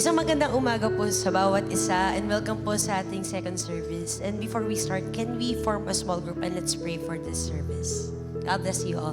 Isang magandang umaga po sa bawat isa and welcome po sa ating second service. And before we start, can we form a small group and let's pray for this service. God bless you all.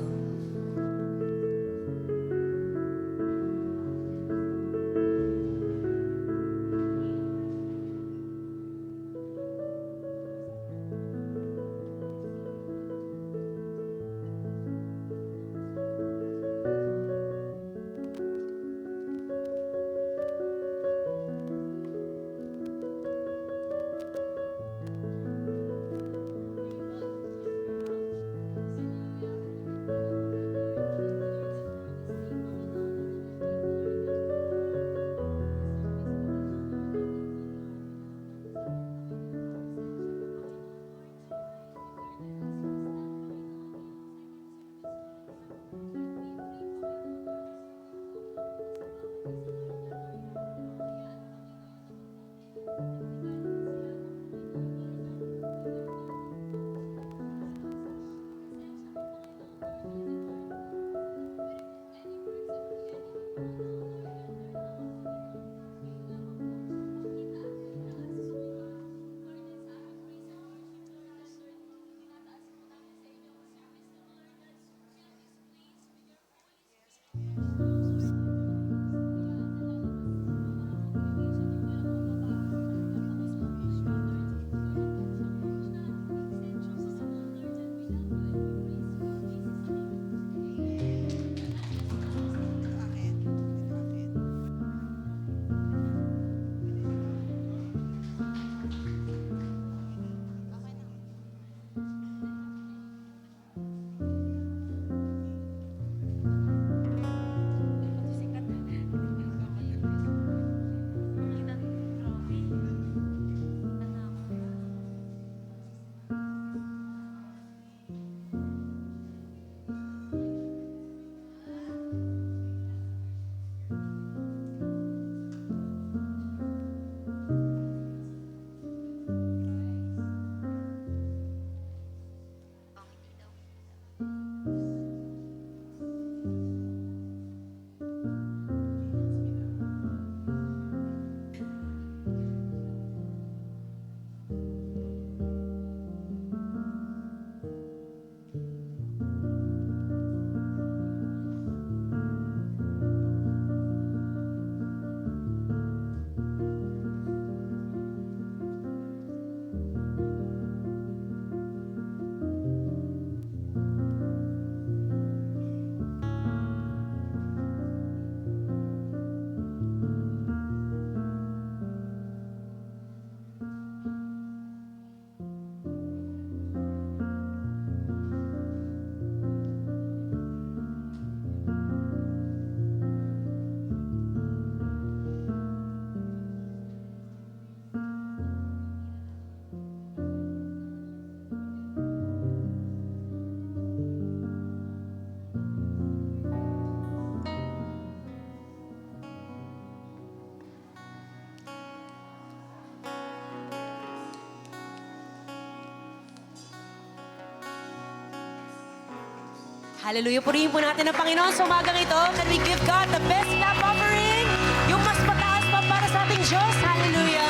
Hallelujah. Purihin po natin ang Panginoon sa umagang ito. Can we give God the best clap offering? Yung mas mataas pa para sa ating Diyos. Hallelujah.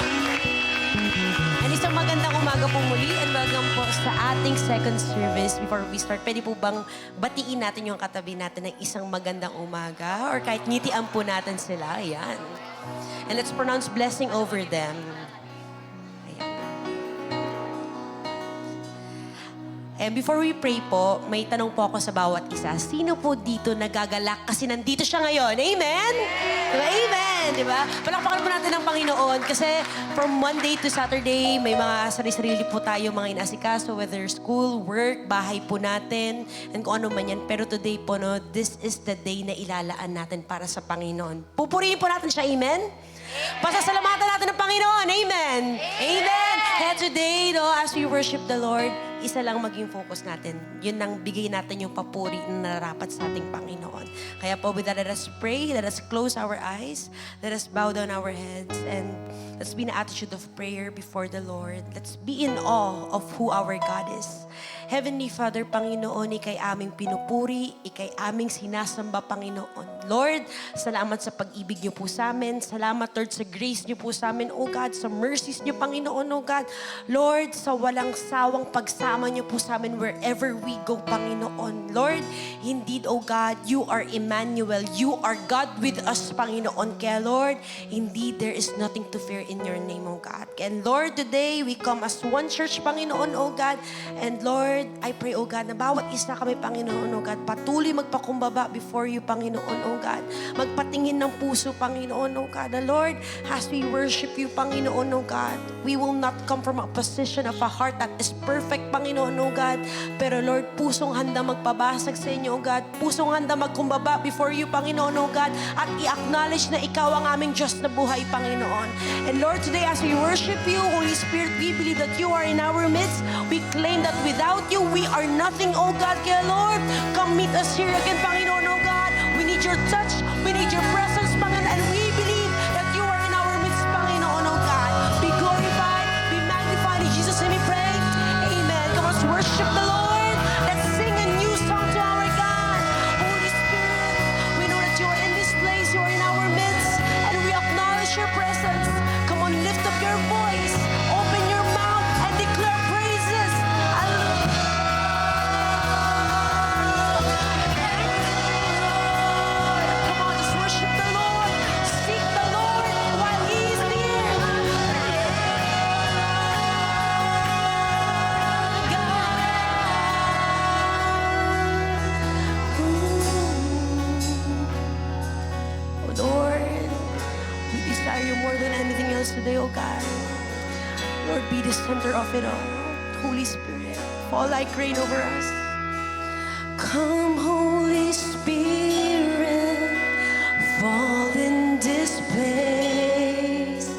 And isang magandang umaga po muli and welcome po sa ating second service. Before we start, pwede po bang batiin natin yung katabi natin ng isang magandang umaga? Or kahit ngitian po natin sila. Ayan. And let's pronounce blessing over them. And before we pray po, may tanong po ako sa bawat isa. Sino po dito nagagalak kasi nandito siya ngayon? Amen? Diba? Amen! Diba? Palakpakan po natin ang Panginoon kasi from Monday to Saturday, may mga sarili-sarili po tayo mga inasikaso, whether school, work, bahay po natin, and kung ano man yan. Pero today po, no, this is the day na ilalaan natin para sa Panginoon. Pupurihin po natin siya. Amen? Pasasalamatan natin ng Panginoon. Amen? Amen! Heads today, no, as we worship the Lord, isa lang maging focus natin. Yun ang bigay natin yung papuri na narapat sa ating Panginoon. Kaya po, with that, let us pray, let us close our eyes, let us bow down our heads, and let's be in an attitude of prayer before the Lord. Let's be in awe of who our God is. Heavenly Father, Panginoon, ikay aming pinupuri, ikay aming sinasamba, Panginoon. Lord, salamat sa pag-ibig niyo po sa amin. Salamat, Lord, sa grace niyo po sa amin, O God, sa mercies niyo, Panginoon, O God. Lord, sa walang sawang pagsama niyo po sa amin wherever we go, Panginoon. Lord, indeed, O God, you are Emmanuel. You are God with us, Panginoon. Kaya, Lord, indeed, there is nothing to fear in your name, O God. And Lord, today, we come as one church, Panginoon, O God. And Lord, I pray, O God, na bawat isa kami, Panginoon, O God, patuloy magpakumbaba before you, Panginoon, O God. Magpatingin ng puso, Panginoon, O God. And Lord, as we worship you, Panginoon, O God, we will not come from a position of a heart that is perfect, Panginoon, O God. Pero Lord, pusong handa magpabasag sa inyo, O God. Pusong handa magkumbaba before you, Panginoon, O God. At i-acknowledge na ikaw ang aming Diyos na buhay, Panginoon. And Lord, today as we worship you, Holy Spirit, we believe that you are in our midst. We claim that without you, we are nothing, O God. Kaya Lord, come meet us here again, Panginoon, O God. We need your touch. We need your presence, Panginoon. And we believe that you are in our midst, Panginoon, O God. Be glorified, be magnified. In Jesus' name we pray. Amen. Come on, let's worship the Lord. Let's sing a new song to our God. Holy Spirit, we know that you are in this place. You are in our midst. And we acknowledge your presence. Come on, lift up your voice. Open your mouth and declare praises. Come on, just worship the Lord. Seek the Lord while He is near. Oh Lord, we desire you more than anything else today, oh God. Lord, be the center of it all. Holy Spirit, fall like rain over us. Come, Holy Spirit, fall in this place.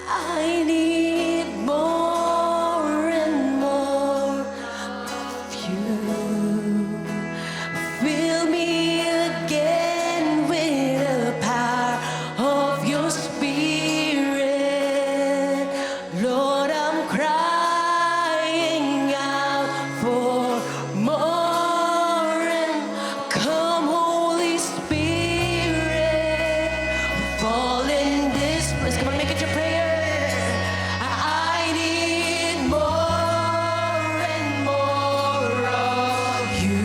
I need more and more of you. Fill me again with the power of your Spirit. Lord, I'm crying out for more. And come, Holy Spirit, fall in this place. Come on, make it your prayer. I need more and more of you.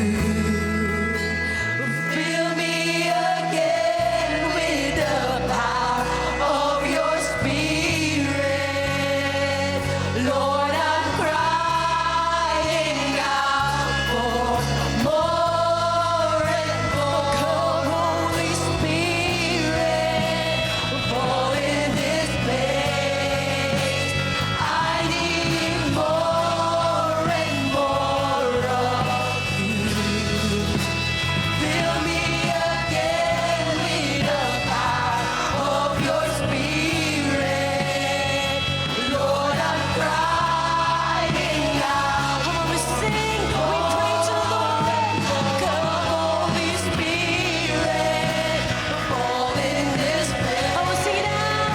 Fill me again with the power of your Spirit. Lord, I'm crying out for more and more. Come, Holy Spirit, fall in this place. I need more and more of you. Fill me again with the power of your Spirit. Lord, I'm crying out. Come on, we sing, we pray to the Lord. Come, Holy Spirit, fall in this place. Oh, sing it out.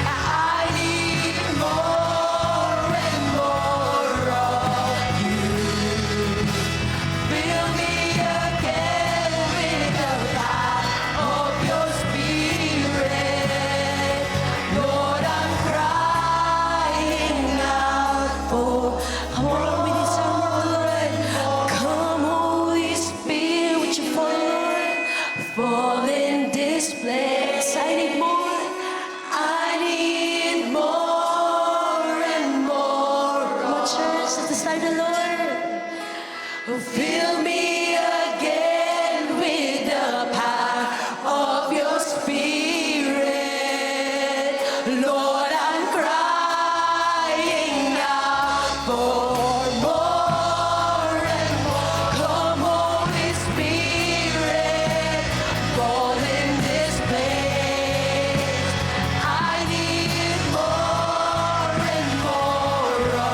I need more and more of you. Fill me again with the power of your Spirit. Lord, I'm crying out for more. We need some more, Lord. Come, Holy Spirit, would you fall, Lord? Fall in this place. I need more. I need more and more. Come on, church, let's decide the Lord. Fill me again with the power of your Spirit. Lord, I'm crying out for more and more. Come, Holy Spirit, fall in this place. I need more and more of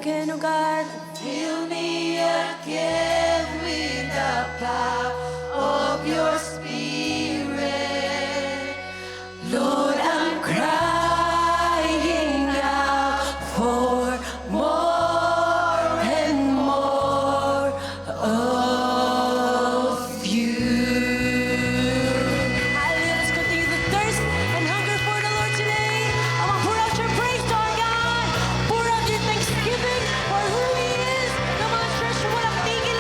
again, oh God. Fill me again with the power of your Spirit. Lord, I'm crying out for more and more of you. Hallelujah. Let's continue to thirst and hunger for the Lord today. I want to pour out your praise to our God. Pour out your thanksgiving for who He is. Come on, church, walang tigil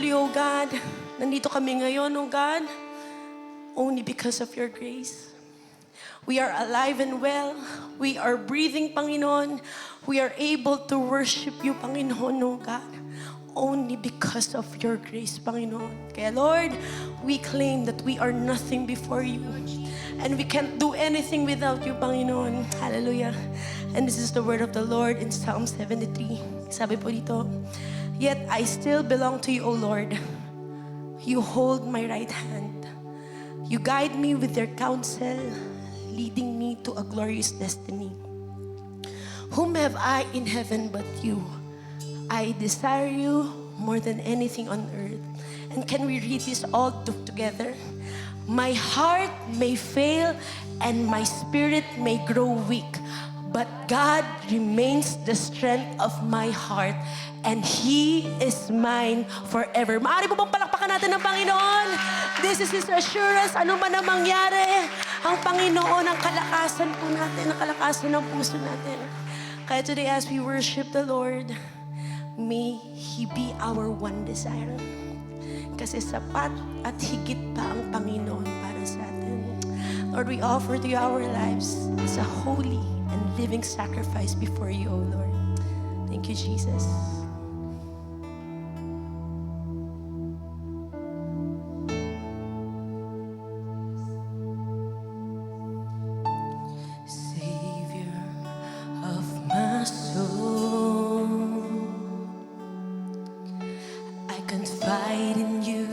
truly, oh God, nandito kami ngayon, oh God, only because of your grace. We are alive and well. We are breathing, Panginoon. We are able to worship you, Panginoon, oh God. Only because of your grace, Panginoon. Kaya Lord, we claim that we are nothing before you. And we can't do anything without you, Panginoon. Hallelujah. And this is the word of the Lord in Psalm 73. Sabi po dito, "Yet I still belong to you, O Lord. You hold my right hand. You guide me with your counsel, leading me to a glorious destiny. Whom have I in heaven but you? I desire you more than anything on earth." And can we read this all together? "My heart may fail and my spirit may grow weak, but God remains the strength of my heart, and He is mine forever." Maaari po bang palakpakan natin ng Panginoon? This is His assurance. Ano man ang mangyari, ang Panginoon ang kalakasan po natin, ang kalakasan ng puso natin. Kaya today as we worship the Lord, may He be our one desire. Kasi sapat at higit pa ang Panginoon para sa atin. Lord, we offer to you our lives as a holy and living sacrifice before you, O Lord. Thank you, Jesus. Savior of my soul, I confide in you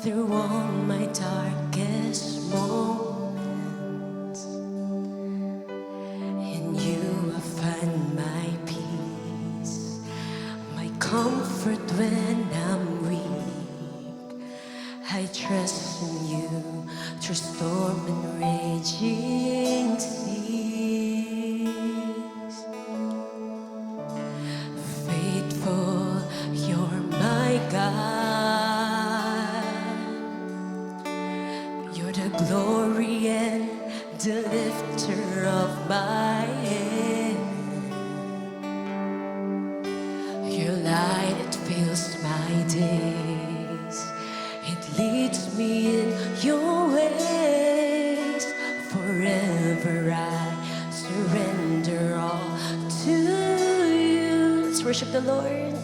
through all my darkest moments. In you I find my peace, my comfort when I'm weak. I trust in you through storm and raging seas. Faithful, you're my God. You're the glory and the lifter of my head. Your light, it fills my days. It leads me in your ways. Forever I surrender all to you. Let's worship the Lord.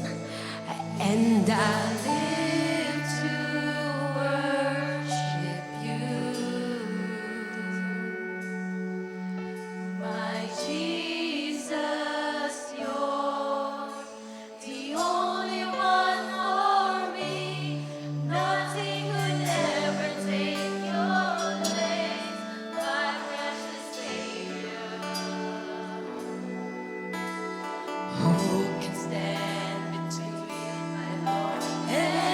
And I live to worship you, my Jesus. You're the only one for me. Nothing could ever take your place, my precious Savior. Who can stand between my Lord and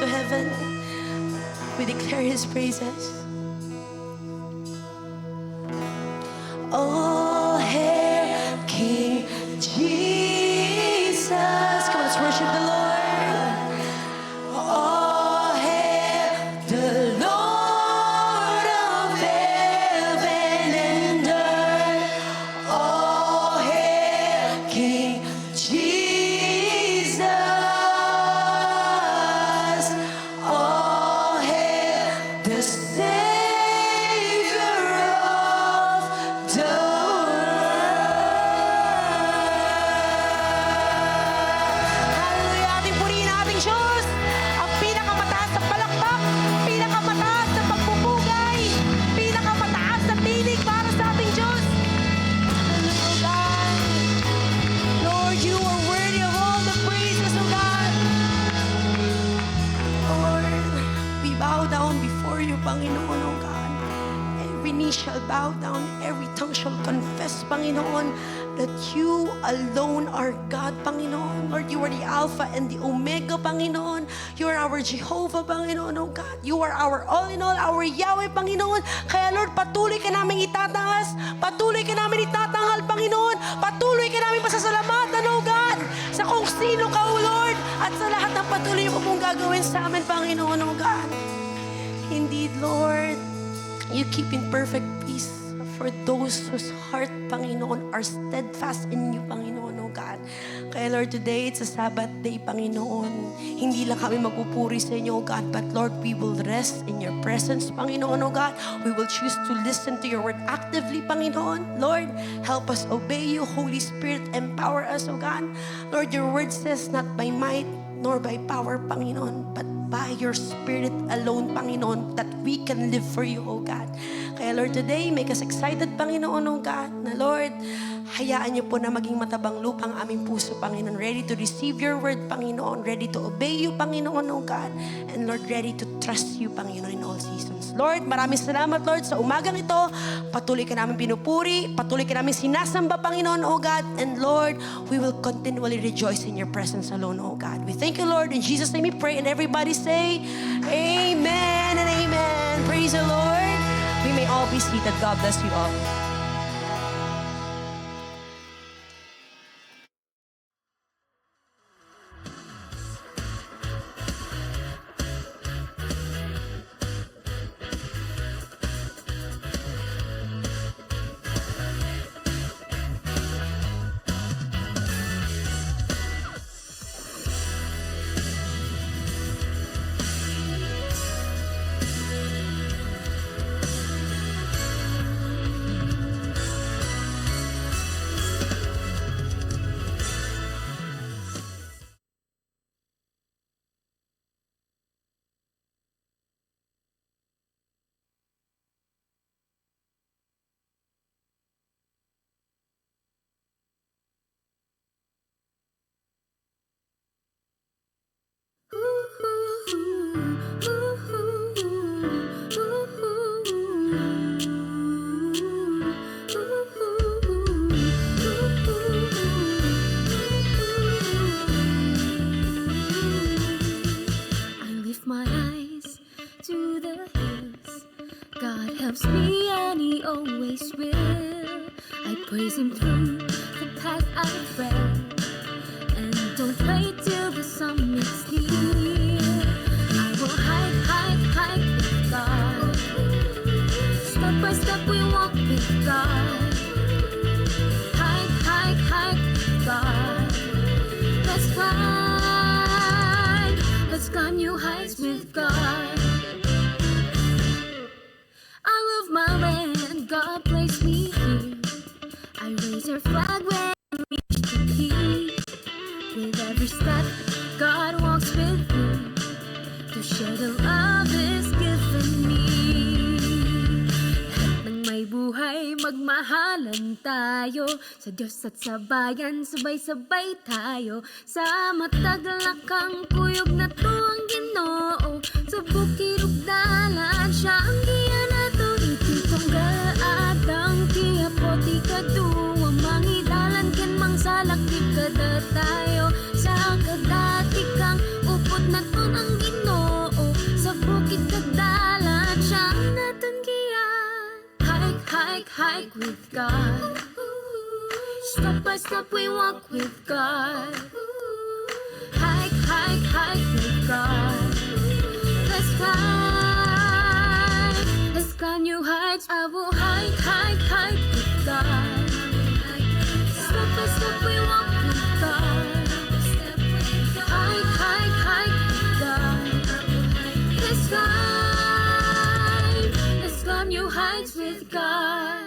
to heaven. We declare His praises. Oh, hail King Jesus. Come on, let's worship the Lord. Oh, hail the Lord of heaven and earth. Oh, hail King Jesus. Oh, hail the Savior of the Hallelujah! Ating purihin ang ating Diyos. Ang pinakamataas na palakpak, pinakamataas na pagpupugay, pinakamataas na tinig para sa ating Diyos. Hallelujah, God. Lord, You are worthy of all the praises, O God. Lord, we bow down before You, Panginoon, O God. Every knee shall bow down, every tongue shall confess, Panginoon, that You alone are God, Panginoon. Lord, You are the Alpha and the Omega, Panginoon. You are our Jehovah, Panginoon, oh God. You are our all in all, our Yahweh, Panginoon. Kaya Lord, patuloy ka namin itataas, patuloy ka namin itatanghal, Panginoon. Patuloy ka namin pasasalamatan, oh God, sa kung sino ka, oh Lord, at sa lahat ng patuloy mo pong gagawin sa amin, Panginoon, oh God. Indeed, Lord, You keep in perfect peace for those whose heart, Panginoon, are steadfast in You, Panginoon, oh God. Kaya Lord, today it's a Sabbath day, Panginoon. Hindi lang kami magpupuri sa Inyo, oh God, but Lord, we will rest in Your presence, Panginoon, oh God. We will choose to listen to Your word actively, Panginoon. Lord, help us obey You. Holy Spirit, empower us, oh God. Lord, Your word says, not by might, nor by power, Panginoon, but by Your Spirit alone, Panginoon, that we can live for You, oh God. Kaya Lord, today, make us excited, Panginoon, oh God, na Lord, hayaan Niyo po na maging matabang lupang aming puso, Panginoon, ready to receive Your word, Panginoon, ready to obey You, Panginoon, oh God, and Lord, ready to trust You, Panginoon, in all seasons. Lord, maraming salamat, Lord, sa umagang ito. Patuloy ka namin pinupuri, patuloy ka namin sinasamba, Panginoon, oh God, and Lord, we will continually rejoice in Your presence alone, oh God. We thank You, Lord. In Jesus' name we pray, and everybody say, Amen and amen. Praise the Lord. We may all be seated. God bless you all. Helps me and He always will. I praise Him through the path I tread, and don't wait till the summit's near. I will hike with God. Step by step we walk with God. Hike with God. Let's climb new heights with God. I love my land, God placed me here. I raise Your flag when I reach the peak. With every step, God walks with me to share the love He's given me. Lahat ng may buhay, magmahalan tayo. Sa Diyos at sa bayan, sabay-sabay tayo. Sa mataglakang kuyog na to ang Ginoo. Sa bukid ug dalan, Siya ang giyan. Adang tiapoti kaduwa mangidalan ken mangsalakit kada tayo sa kadati kang upod naton ang Ginoo. hike with God. Step by step we walk with God. Hike, hike, hike with God. Let's fly. Let's climb new heights. I will hike, hike, hike with God. Step by step we walk with God. Hike, hike, hike with God. Let's fly. Let's climb new heights with God.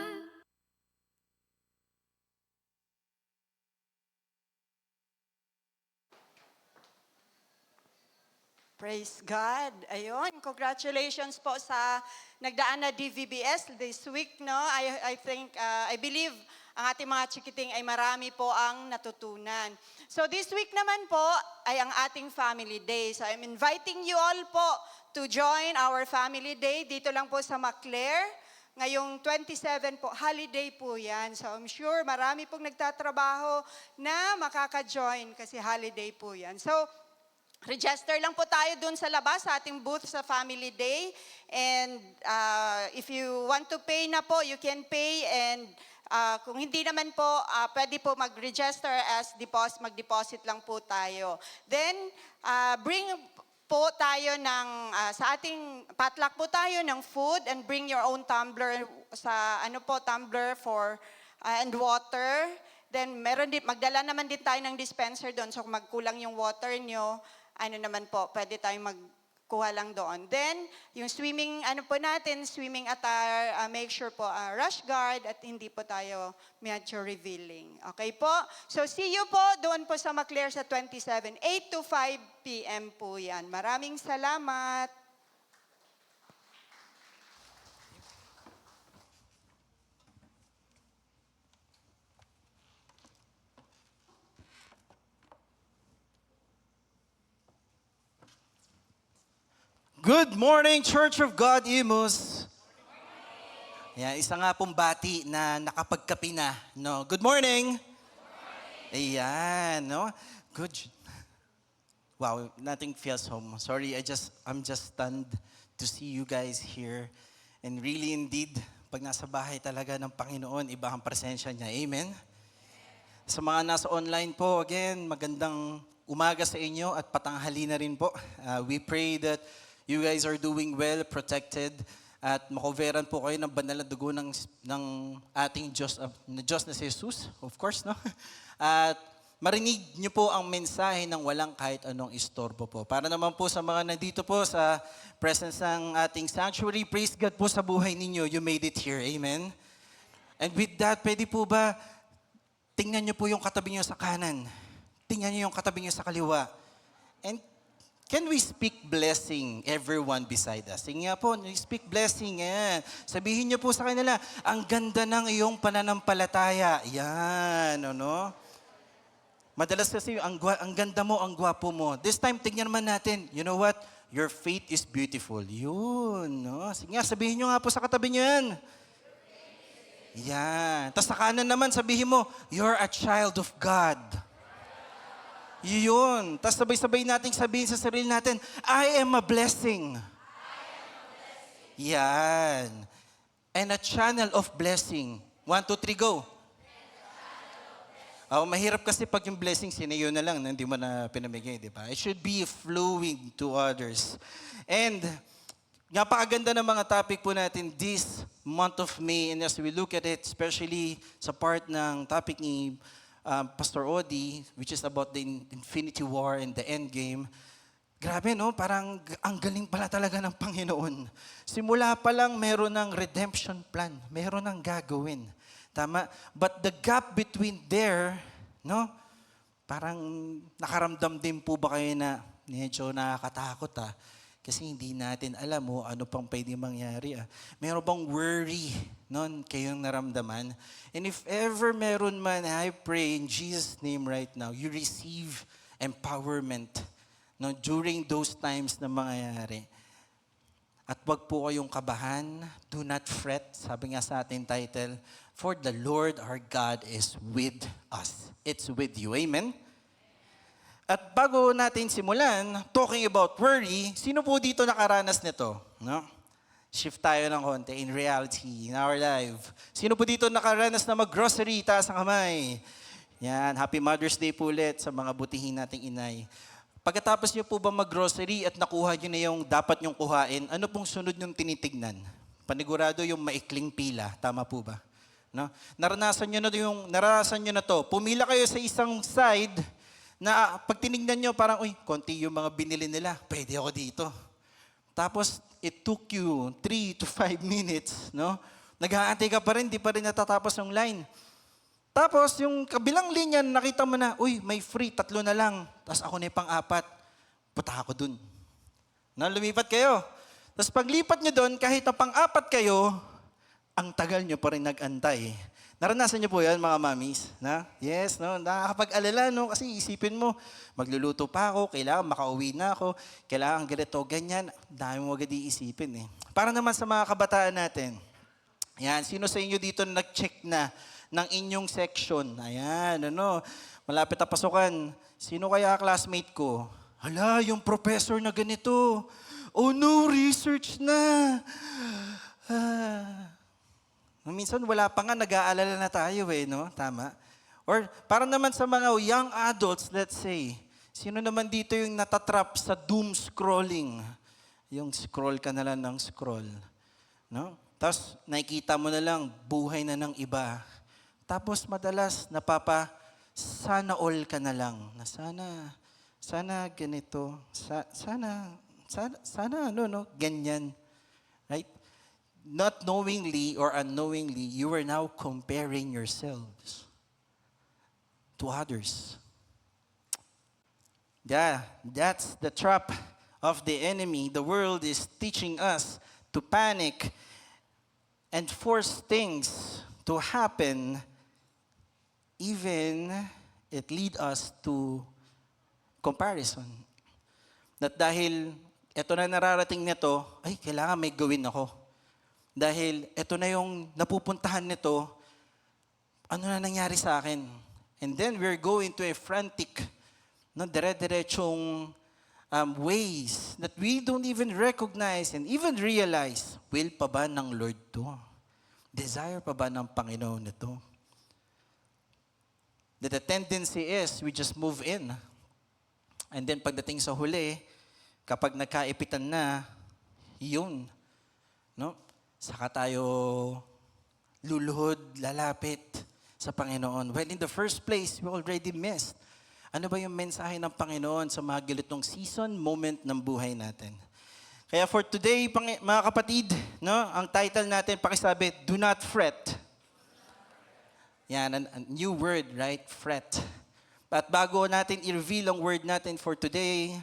Praise God. Ayun, congratulations po sa nagdaan na DVBS this week, no? I think, I believe ang ating mga chikiting ay marami po ang natutunan. So this week naman po ay ang ating Family Day. So I'm inviting you all po to join our Family Day dito lang po sa Maclair. Ngayong 27 po, holiday po yan. So I'm sure marami pong nagtatrabaho na makaka-join kasi holiday po yan. So register lang po tayo dun sa labas sa ating booth sa Family Day. And if you want to pay na po, you can pay. And kung hindi naman po, pwede po mag-register as mag-deposit lang po tayo. Then, bring po tayo ng, sa ating potluck po tayo ng food and bring your own tumbler tumbler for, and water. Then, magdala naman din tayo ng dispenser doon. So, kung magkulang yung water nyo, pwede tayong magkuha lang doon. Then, yung swimming attire, make sure po, rash guard at hindi po tayo medyo revealing. Okay po? So, see you po doon po sa Maclair sa 27, 8 to 5 p.m. po yan. Maraming salamat. Good morning, Church of God, Imus. Yeah, isa nga pong bati na nakapagkapi na. No? Good morning. Ayan, no? Good. Wow, nothing feels home. Sorry, I'm just stunned to see you guys here. And really indeed, pag nasa bahay talaga ng Panginoon, iba ang presensya niya. Amen? Sa mga nasa online po, again, magandang umaga sa inyo at patanghali na rin po. We pray that you guys are doing well, protected, at makoveran po kayo ng banal na dugo ng ating Diyos na si Jesus, of course, no? At marinig niyo po ang mensahe ng walang kahit anong istorbo po. Para naman po sa mga nandito po sa presence ng ating sanctuary, praise God po sa buhay ninyo, you made it here, amen? And with that, pwede po ba, tingnan niyo po yung katabi niyo sa kanan, tingnan niyo yung katabi niyo sa kaliwa, and can we speak blessing, everyone beside us? Sige nga po, speak blessing. Yan. Sabihin niyo po sa kanila, ang ganda ng iyong pananampalataya. Yan, ano? Madalas kasi, ang ganda mo, ang gwapo mo. This time, tignan naman natin, you know what? Your faith is beautiful. Yun, no? Sige nga, sabihin niyo nga po sa katabi niyo yan. Yan. Tapos sa kanan naman, sabihin mo, you're a child of God. Yun. Tapos sabay-sabay nating sabihin sa sarili natin, I am a blessing. Yan. And a channel of blessing. 1, 2, 3, go. Mahirap kasi pag yung blessing, sinayo na lang, hindi mo na pinamigay, di ba? It should be flowing to others. And napakaganda ng mga topic po natin this month of May. And as we look at it, especially sa part ng topic ni Pastor Odi, which is about the Infinity War and the end game. Grabe, no? Parang ang galing pala talaga ng Panginoon. Simula pa lang meron ng redemption plan. Meron ng gagawin. Tama? But the gap between there, no? Parang nakaramdam din po ba kayo na medyo nakakatakot Kasi hindi natin alam ano pang pwede mangyari. Meron bang worry noon kayong naramdaman? And if ever meron man, I pray in Jesus' name right now, you receive empowerment during those times na mangyayari. At wag po kayong kabahan, do not fret, sabi nga sa ating title, for the Lord our God is with us. It's with you. Amen? At bago natin simulan, talking about worry, sino po dito nakaranas nito? No? Shift tayo ng konti in reality, in our life. Sino po dito nakaranas na mag-grocery? Taas ang kamay. Yan, Happy Mother's Day po ulit sa mga butihin nating inay. Pagkatapos niyo po ba mag-grocery at nakuha niyo na yung dapat niyong kuhain, ano pong sunod niyong tinitignan? Panigurado yung maikling pila. Tama po ba? No? Naranasan niyo na to. Pumila kayo sa isang side na pag tinignan niyo parang, uy, konti yung mga binili nila. Pwede ako dito. Tapos, it took you 3 to 5 minutes, no? Nag-aantay ka pa rin, di pa rin natatapos yung line. Tapos, yung kabilang linya, nakita mo na, uy, may free, 3 na lang. Tapos ako na yung pang-4. Punta ako dun. Na, lumipat kayo. Tapos paglipat nyo dun, kahit na pang-4 kayo, ang tagal nyo pa rin nag-antay. Naranasan nyo po yan, mga mamis? Na? Yes, no? Nakakapag-alala, no? Kasi isipin mo, magluluto pa ako, kailangan makauwi na ako, kailangan ganito, ganyan. Dami mo agad iisipin, eh. Para naman sa mga kabataan natin, yan, sino sa inyo dito nag-check na ng inyong section? Ayan, ano, malapit na pasukan. Sino kaya classmate ko? Hala, yung professor na ganito. Oh no, research na. Minsan wala pa nga, nag-aalala na tayo eh, no? Tama? Or para naman sa mga young adults, let's say, sino naman dito yung natatrap sa doom scrolling? Yung scroll ka na lang ng scroll. No? Tapos nakikita mo na lang, buhay na ng iba. Tapos madalas sana all ka na lang. Na sana ganito, sana ano, no? Ganyan. Right? Not knowingly or unknowingly, you are now comparing yourselves to others. Yeah, that's the trap of the enemy. The world is teaching us to panic and force things to happen, even it lead us to comparison. That dahil ito na nararating nito, ay, kailangan may gawin ako. Dahil ito na yung napupuntahan nito, ano na nangyari sa akin? And then we're going to a frantic, no, dire-diretsong ways that we don't even recognize and even realize, will pa ba ng Lord to? Desire pa ba ng Panginoon nito? That the tendency is, we just move in. And then pagdating sa huli, kapag nagkaipitan na, yun. No? Saka tayo luluhod, lalapit sa Panginoon. Well, in the first place, we already missed. Ano ba yung mensahe ng Panginoon sa mga ganitong season, moment ng buhay natin? Kaya for today, mga kapatid, no, ang title natin, pakisabi, do not fret. Yan, a new word, right? Fret. At bago natin i-reveal ang word natin for today,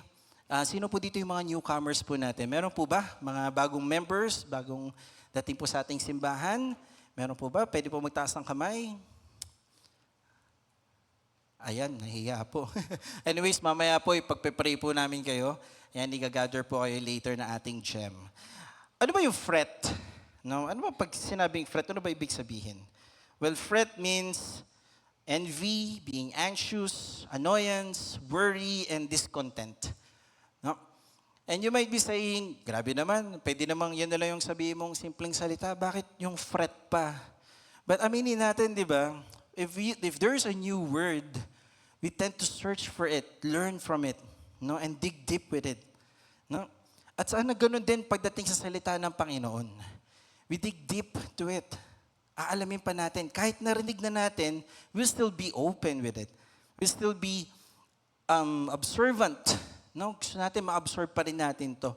sino po dito yung mga newcomers po natin? Meron po ba? Mga bagong members, bagong dating po sa ating simbahan? Meron po ba? Pwede po magtaas ng kamay? Ayan, nahiya po. Anyways, mamaya po, ipagpe-pray po namin kayo. Ayan, i-gather po kayo later na ating gem. Ano ba yung fret? No? Ano ba pag sinabing fret, ano ba ibig sabihin? Well, fret means envy, being anxious, annoyance, worry, and discontent. No? And you might be saying, grabe naman, pwede namang yan na lang yung sabihin mong simpleng salita, bakit yung fret pa? But aminin natin, di ba, if there's a new word, we tend to search for it, learn from it, no, and dig deep with it. No? At sana ganun din pagdating sa salita ng Panginoon. We dig deep to it. Aalamin pa natin. Kahit narinig na natin, we'll still be open with it. We'll still be observant. No? Gusto natin ma-absorb pa rin natin to.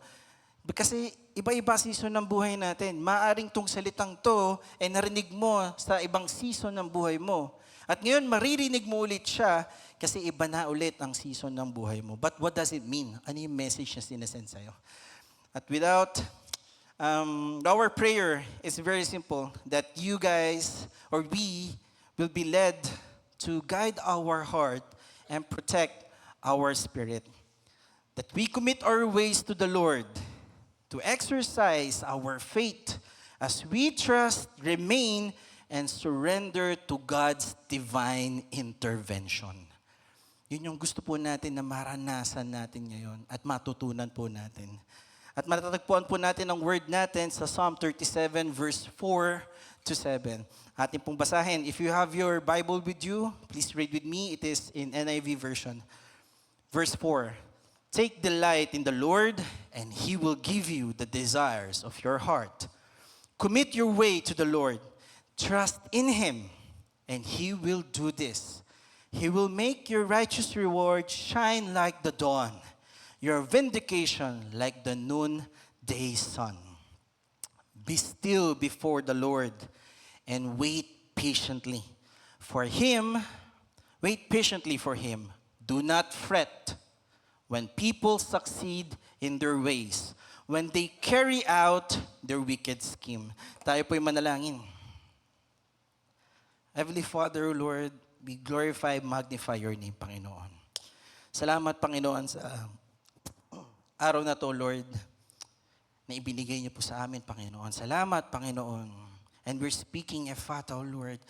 Kasi iba-iba season ng buhay natin. Maaring tong salitang to, narinig mo sa ibang season ng buhay mo. At ngayon, maririnig mo ulit siya kasi iba na ulit ang season ng buhay mo. But what does it mean? Ano yung message na sinasend sa'yo? At without, our prayer is very simple, that you guys, or we, will be led to guide our heart and protect our spirit. That we commit our ways to the Lord, to exercise our faith as we trust, remain, and surrender to God's divine intervention. Yun yung gusto po natin na maranasan natin ngayon at matutunan po natin. At matatagpuan po natin ang word natin sa Psalm 37 verse 4 to 7. Atin pong basahin. If you have your Bible with you, please read with me. It is in NIV version. Verse 4. Take delight in the Lord, and He will give you the desires of your heart. Commit your way to the Lord. Trust in Him, and He will do this. He will make your righteous reward shine like the dawn, your vindication like the noonday sun. Be still before the Lord and wait patiently for Him. Wait patiently for Him. Do not fret when people succeed in their ways, when they carry out their wicked scheme. Tayo po'y manalangin. Heavenly Father, Lord, we glorify, magnify your name, Panginoon. Salamat, Panginoon, sa araw na to, Lord, na ibinigay niyo po sa amin, Panginoon. Salamat, Panginoon. And we're speaking, Ephata, O Lord.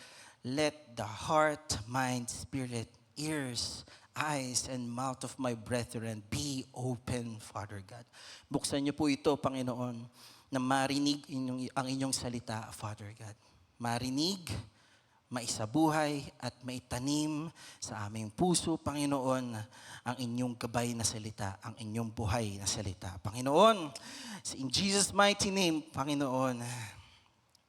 Let the heart, mind, spirit, ears, eyes, and mouth of my brethren be open, Father God. Buksan niyo po ito, Panginoon, na marinig ang inyong salita, Father God. Marinig, maisabuhay at maitanim sa aming puso, Panginoon, ang inyong gabay na salita, ang inyong buhay na salita. Panginoon, in Jesus' mighty name, Panginoon,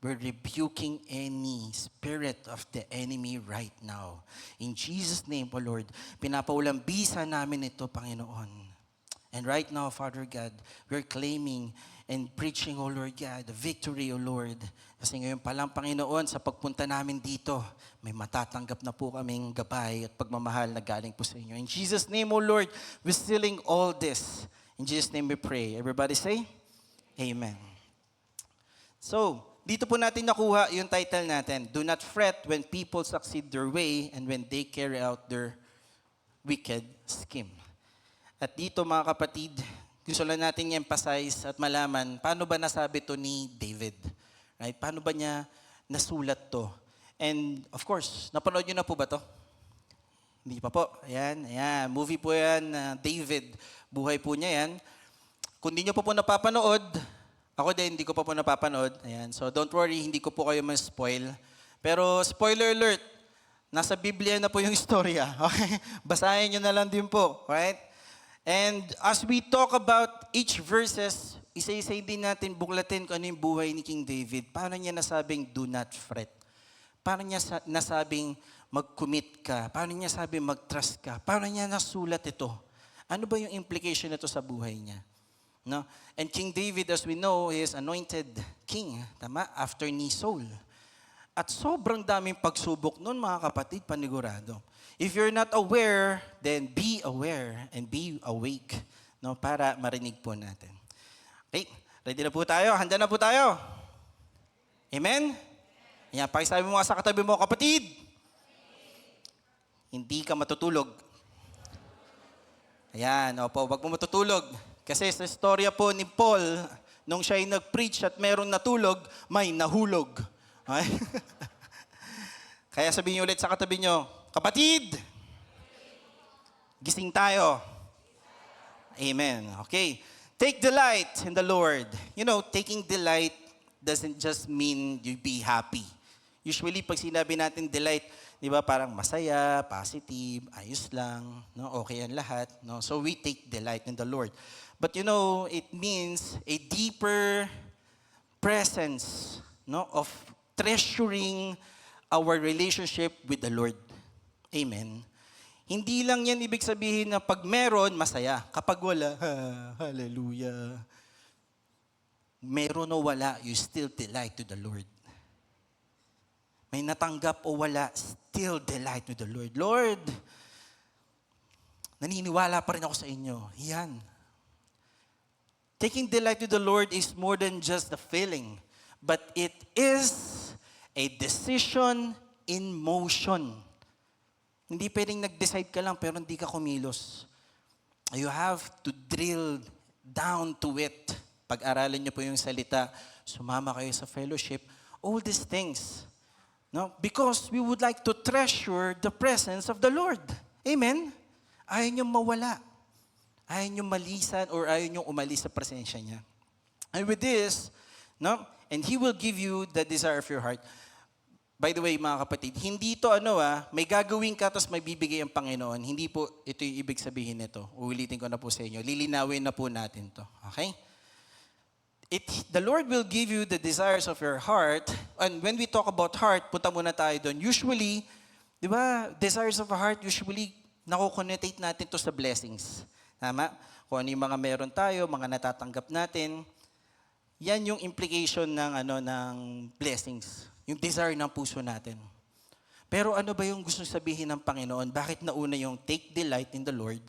we're rebuking any spirit of the enemy right now. In Jesus' name, O Lord, pinapaulambisa namin ito, Panginoon. And right now, Father God, we're claiming and preaching, O Lord God, the victory, O Lord. Kasi ngayon pa lang, Panginoon, sa pagpunta namin dito, may matatanggap na po kaming gabay at pagmamahal na galing po sa inyo. In Jesus' name, O Lord, we're sealing all this. In Jesus' name we pray. Everybody say, Amen. So, dito po natin nakuha yung title natin, Do Not Fret When People Succeed Their Way and When They Carry Out Their Wicked Scheme. At dito mga kapatid, gusto lang natin i-emphasize at malaman paano ba nasabi to ni David. Right? Paano ba niya nasulat to? And of course, napanood niyo na po ba to? Hindi pa po. Ayan. Movie po yan, David. Buhay po niya yan. Kung di niyo po napapanood, ako din, hindi ko pa po napapanood. Ayan. So don't worry, hindi ko po kayo ma-spoil. Pero spoiler alert, nasa Biblia na po yung istorya. Okay? Basahin niyo na lang din po. Right? And as we talk about each verses, isa-isa din natin buklatin kung ano yung buhay ni King David. Paano niya nasabing do not fret? Paano niya nasabing mag-commit ka? Paano niya sabing mag-trust ka? Paano niya nasulat ito? Ano ba yung implication nito sa buhay niya? No? And King David, as we know, is anointed king, tama? After ni Saul. At sobrang daming pagsubok noon, mga kapatid, panigurado. If you're not aware, then be aware and be awake, no, para marinig po natin. Okay, ready na po tayo? Handa na po tayo? Amen? Ayan, pakisabi mo nga sa katabi mo, kapatid, hindi ka matutulog. Ayan, opo, wag mo matutulog. Kasi sa istorya po ni Paul, nung siya ay nag-preach at merong natulog, may nahulog. Okay? Kaya sabihin niyo ulit sa katabi niyo, kapatid, gising tayo. Amen. Okay. Take delight in the Lord. You know, taking delight doesn't just mean you be happy. Usually, pag sinabi natin delight, di ba, parang masaya, positive, ayos lang, no? Okay ang lahat. No? So we take delight in the Lord. But you know, it means a deeper presence, no, of treasuring our relationship with the Lord. Amen. Hindi lang yan ibig sabihin na pag meron, masaya. Kapag wala, hallelujah. Meron o wala, you still delight to the Lord. May natanggap o wala, still delight to the Lord. Lord, naniniwala pa rin ako sa inyo. Yan. Taking delight to the Lord is more than just a feeling, but it is a decision in motion. Hindi pwedeng nag-decide ka lang pero hindi ka kumilos. You have to drill down to it. Pag-aralan niyo po yung salita, sumama kayo sa fellowship, all these things. No? Because we would like to treasure the presence of the Lord. Amen? Ayaw niyo mawala. Ayaw nyo malisan or ayaw nyo umalis sa presensya niya. And with this, no? And He will give you the desire of your heart. By the way, mga kapatid, hindi to may gagawin ka tapos may bibigay ang Panginoon. Hindi po ito yung ibig sabihin nito. Uulitin ko na po sa inyo. Lilinawin na po natin to. Okay? The Lord will give you the desires of your heart. And when we talk about heart, punta muna tayo doon. Usually, di ba, desires of a heart, usually, nakukonnotate natin to sa blessings. Tama? Kung ano yung mga meron tayo, mga natatanggap natin, yan yung implication ng blessings. Yung desire ng puso natin. Pero ano ba yung gusto sabihin ng Panginoon? Bakit nauna yung take delight in the Lord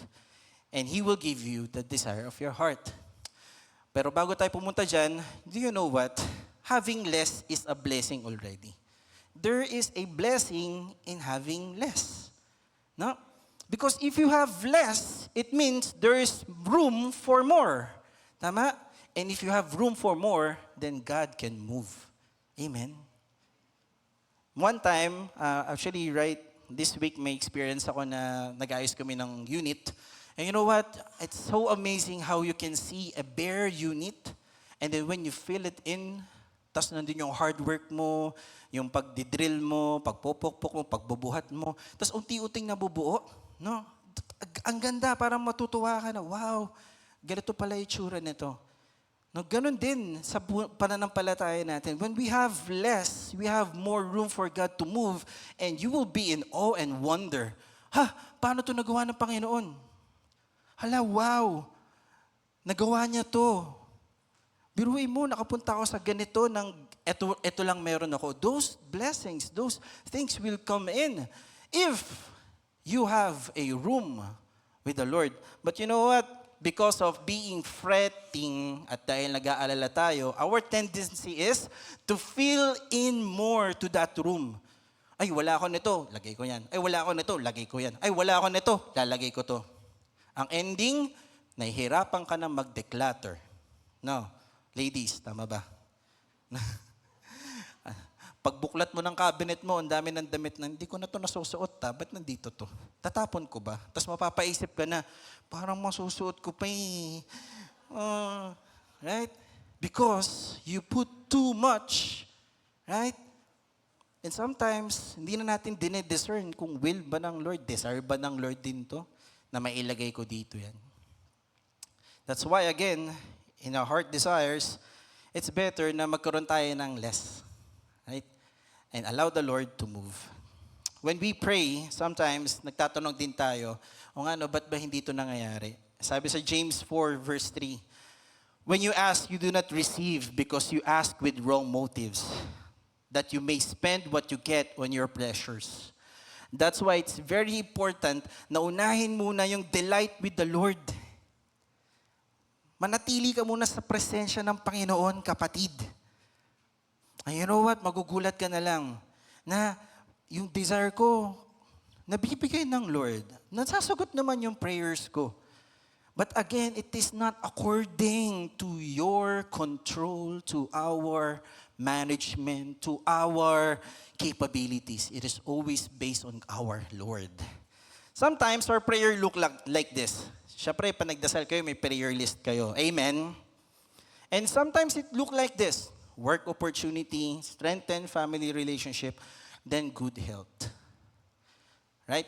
and He will give you the desire of your heart? Pero bago tayo pumunta dyan, do you know what? Having less is a blessing already. There is a blessing in having less. No? Because if you have less, it means there is room for more. Tama? And if you have room for more, then God can move. Amen? One time, actually right this week may experience ako na nag-ayos kami ng unit. And you know what? It's so amazing how you can see a bare unit and then when you fill it in, tas nandun yung hard work mo, yung pagdidrill mo, pagpupukpuk mo, pagbubuhat mo, tas unti-unting nabubuo. No? Ang ganda, parang matutuwa ka na, wow, ganito pala yung tsura nito. No, ganun din sa pananampalataya natin. When we have less, we have more room for God to move and you will be in awe and wonder. Paano to nagawa ng Panginoon? Hala, wow! Nagawa niya to. Biruin mo, nakapunta ako sa ganito ng eto lang meron ako. Those blessings, those things will come in if you have a room with the Lord. But you know what? Because of being fretting at dahil nag-aalala tayo, our tendency is to fill in more to that room. Ay, wala ako nito, lagay ko yan. Ay, wala ako nito, lagay ko yan. Ay, wala ako nito, lalagay ko to. Ang ending, nahihirapan ka na mag-declutter. No? Ladies, tama ba? Pagbuklat mo ng cabinet mo, ang dami ng damit na, hindi ko na to nasusuot, ba't nandito to? Tatapon ko ba? Tapos mapapaisip ka na, parang masusuot ko pa eh. Right? Because you put too much. Right? And sometimes, hindi na natin dinediscern kung will ba ng Lord, desire ba ng Lord din to, na mailagay ko dito yan. That's why, again, in our heart desires, it's better na magkaroon tayo ng less. Right? And allow the Lord to move. When we pray, sometimes nagtatanong din tayo, ba't ba hindi ito nangyayari? Sabi sa James 4 verse 3, when you ask, you do not receive because you ask with wrong motives, that you may spend what you get on your pleasures. That's why it's very important na unahin muna yung delight with the Lord. Manatili ka muna sa presensya ng Panginoon, kapatid. And you know what? Magugulat ka na lang na yung desire ko, nabibigay ng Lord. Nasasagot naman yung prayers ko. But again, it is not according to your control, to our management, to our capabilities. It is always based on our Lord. Sometimes our prayer look like this. Siyempre, pag nagdasal kayo, may prayer list kayo. Amen? And sometimes it look like this. Work opportunity, strengthen family relationship, then good health. Right?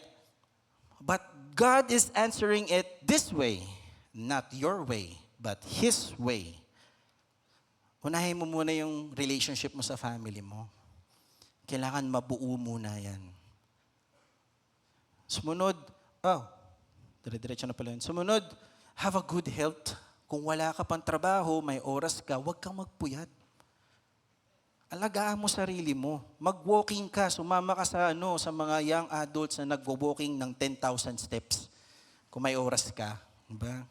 But God is answering it this way, not your way, but His way. Unahin mo muna yung relationship mo sa family mo. Kailangan mabuo muna yan. Sumunod, dire-diretso na pala yun. Sumunod, have a good health. Kung wala ka pang trabaho, may oras ka, huwag kang magpuyat. Alagaan mo sarili mo. Mag-walking ka, sumama ka sa mga young adults na nagwo-walking ng 10,000 steps. Kung may oras ka, diba?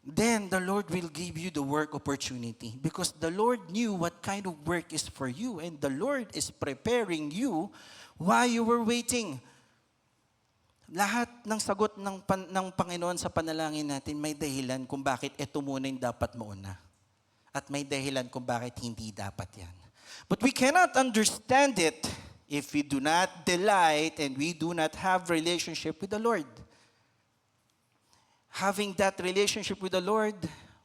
Then the Lord will give you the work opportunity because the Lord knew what kind of work is for you and the Lord is preparing you while you were waiting. Lahat ng sagot ng Panginoon sa panalangin natin may dahilan kung bakit ito muna yung dapat mauna. At may dahilan kung bakit hindi dapat yan. But we cannot understand it if we do not delight and we do not have relationship with the Lord. having that relationship with the Lord,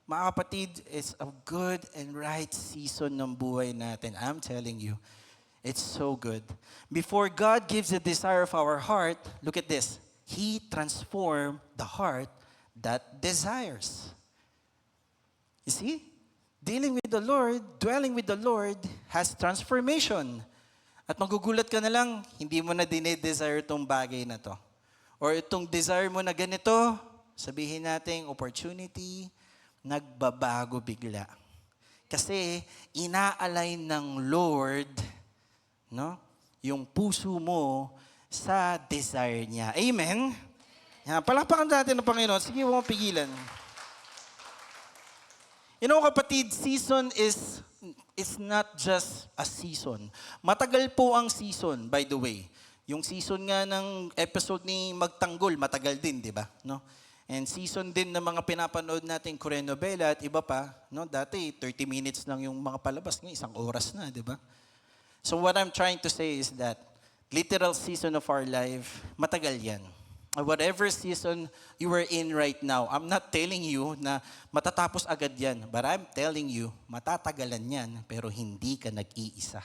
mga kapatid, is a good and right season ng buhay natin. I'm telling you, it's so good. Before God gives the desire of our heart, look at this. He transformed the heart that desires. You see? Dealing with the Lord, dwelling with the Lord, has transformation. At magugulat ka na lang, hindi mo na dinedesire itong bagay na to. Or itong desire mo na ganito, sabihin natin, opportunity, nagbabago bigla. Kasi ina-align ng Lord, no, yung puso mo sa desire niya. Amen? Yan, palakpakan natin ng Panginoon. Sige, huwag mong pigilan. You know, kapatid, season is not just a season. Matagal po ang season, by the way. Yung season nga ng episode ni Magtanggol, matagal din, di ba? No? And season din ng mga pinapanood natin Korean novela at iba pa. No? Dati, 30 minutes lang yung mga palabas. Ngayon, 1 oras na, di ba? So what I'm trying to say is that literal season of our life, matagal yan. Whatever season you are in right now, I'm not telling you na matatapos agad yan. But I'm telling you, matatagalan yan, pero hindi ka nag-iisa.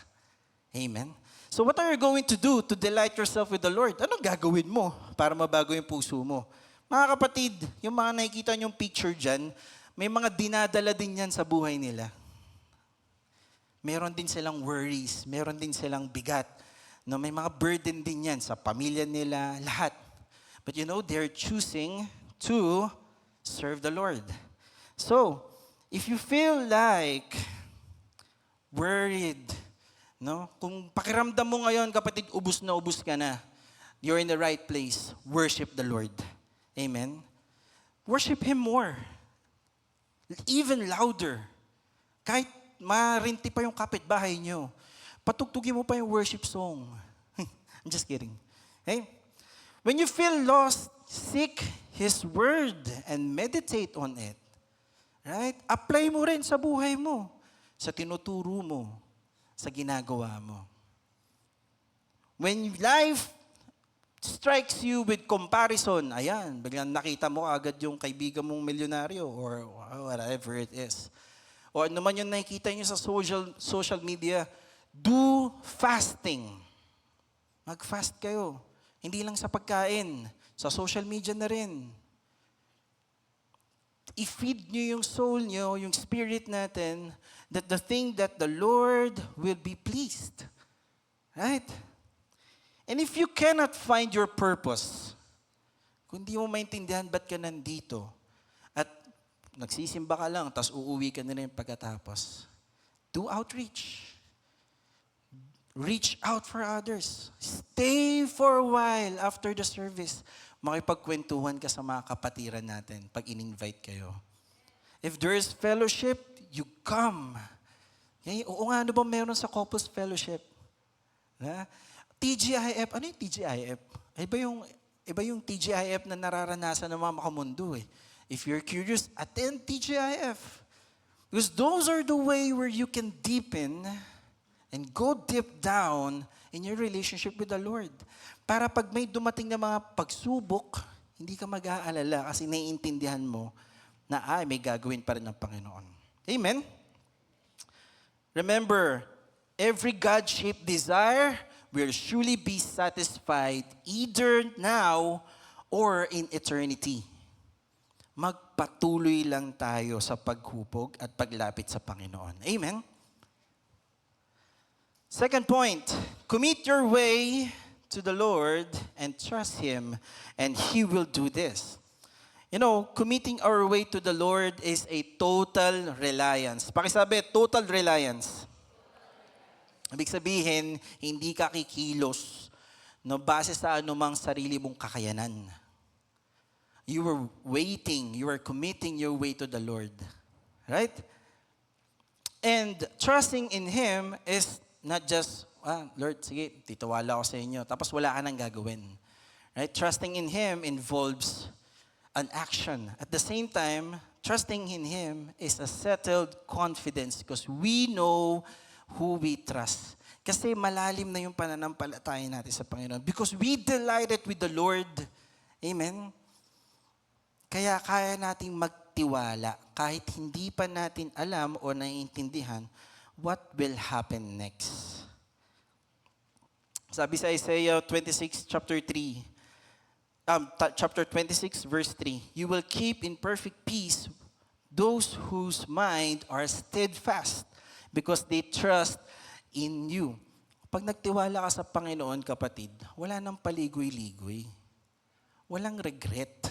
Amen? So what are you going to do to delight yourself with the Lord? Anong gagawin mo para mabago yung puso mo? Mga kapatid, yung mga nakikita niyong picture dyan, may mga dinadala din yan sa buhay nila. Meron din silang worries, meron din silang bigat. No, may mga burden din yan sa pamilya nila, lahat. But you know, they're choosing to serve the Lord. So, if you feel like worried, no? Kung pakiramdam mo ngayon, kapatid, ubus na ubus ka na, you're in the right place. Worship the Lord. Amen? Worship Him more. Even louder. Kahit marinti pa yung kapitbahay nyo, patugtugin mo pa yung worship song. I'm just kidding. Okay? When you feel lost, seek His Word and meditate on it. Right? Apply mo rin sa buhay mo, sa tinuturo mo, sa ginagawa mo. When life strikes you with comparison, ayan, biglang nakita mo agad yung kaibigan mong milyonaryo or whatever it is. O ano man yung nakikita nyo sa social media, do fasting. Mag-fast kayo. Hindi lang sa pagkain, sa social media na rin. I-feed nyo yung soul nyo, yung spirit natin, that the thing that the Lord will be pleased. Right? And if you cannot find your purpose, kung di mo maintindihan ba't ka nandito, at nagsisimba ka lang, tapos uuwi ka na rin pagkatapos, do outreach. Reach out for others. Stay for a while after the service. Makipagkwentuhan ka sa mga kapatiran natin pag in-invite kayo. If there is fellowship, you come. Okay? Oo nga, ano ba meron sa couples fellowship? Na? TGIF, ano yung TGIF? Iba yung TGIF na nararanasan ng mga makamundo eh. If you're curious, attend TGIF. Because those are the way where you can deepen and go deep down in your relationship with the Lord. Para pag may dumating na mga pagsubok, hindi ka mag-aalala kasi naiintindihan mo na may gagawin pa rin ng Panginoon. Amen? Remember, every God-shaped desire will surely be satisfied either now or in eternity. Magpatuloy lang tayo sa paghupog at paglapit sa Panginoon. Amen? Second point, commit your way to the Lord and trust Him, and He will do this. You know, committing our way to the Lord is a total reliance. Pakisabi, total reliance. Ibig sabihin, hindi ka kikilos no, base sa anumang sarili mong kakayanan. You are waiting, you are committing your way to the Lord. Right? And trusting in Him is not just, Lord, sige, titiwala ako sa inyo. Tapos wala ka nang gagawin. Right? Trusting in Him involves an action. At the same time, trusting in Him is a settled confidence because we know who we trust. Kasi malalim na yung pananampalataya natin sa Panginoon. Because we delighted with the Lord. Amen? Kaya kaya nating magtiwala kahit hindi pa natin alam o naiintindihan what will happen next. Sabi sa Isaiah 26, chapter 3, chapter 26, verse 3, you will keep in perfect peace those whose mind are steadfast because they trust in you. Pag nagtiwala ka sa Panginoon, kapatid, wala nang paligoy-ligoy. Walang regret.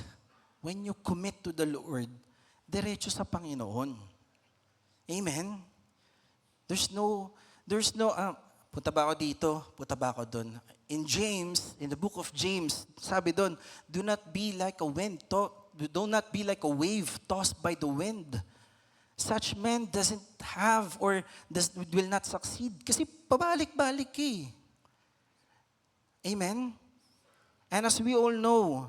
When you commit to the Lord, diretso sa Panginoon. Amen? Punta ba ako dito? Punta ba ako doon? In James, in the book of James, sabi doon, do not be like a wave tossed by the wind. Such man doesn't have or will not succeed. Kasi pabalik-balik eh. Amen? And as we all know,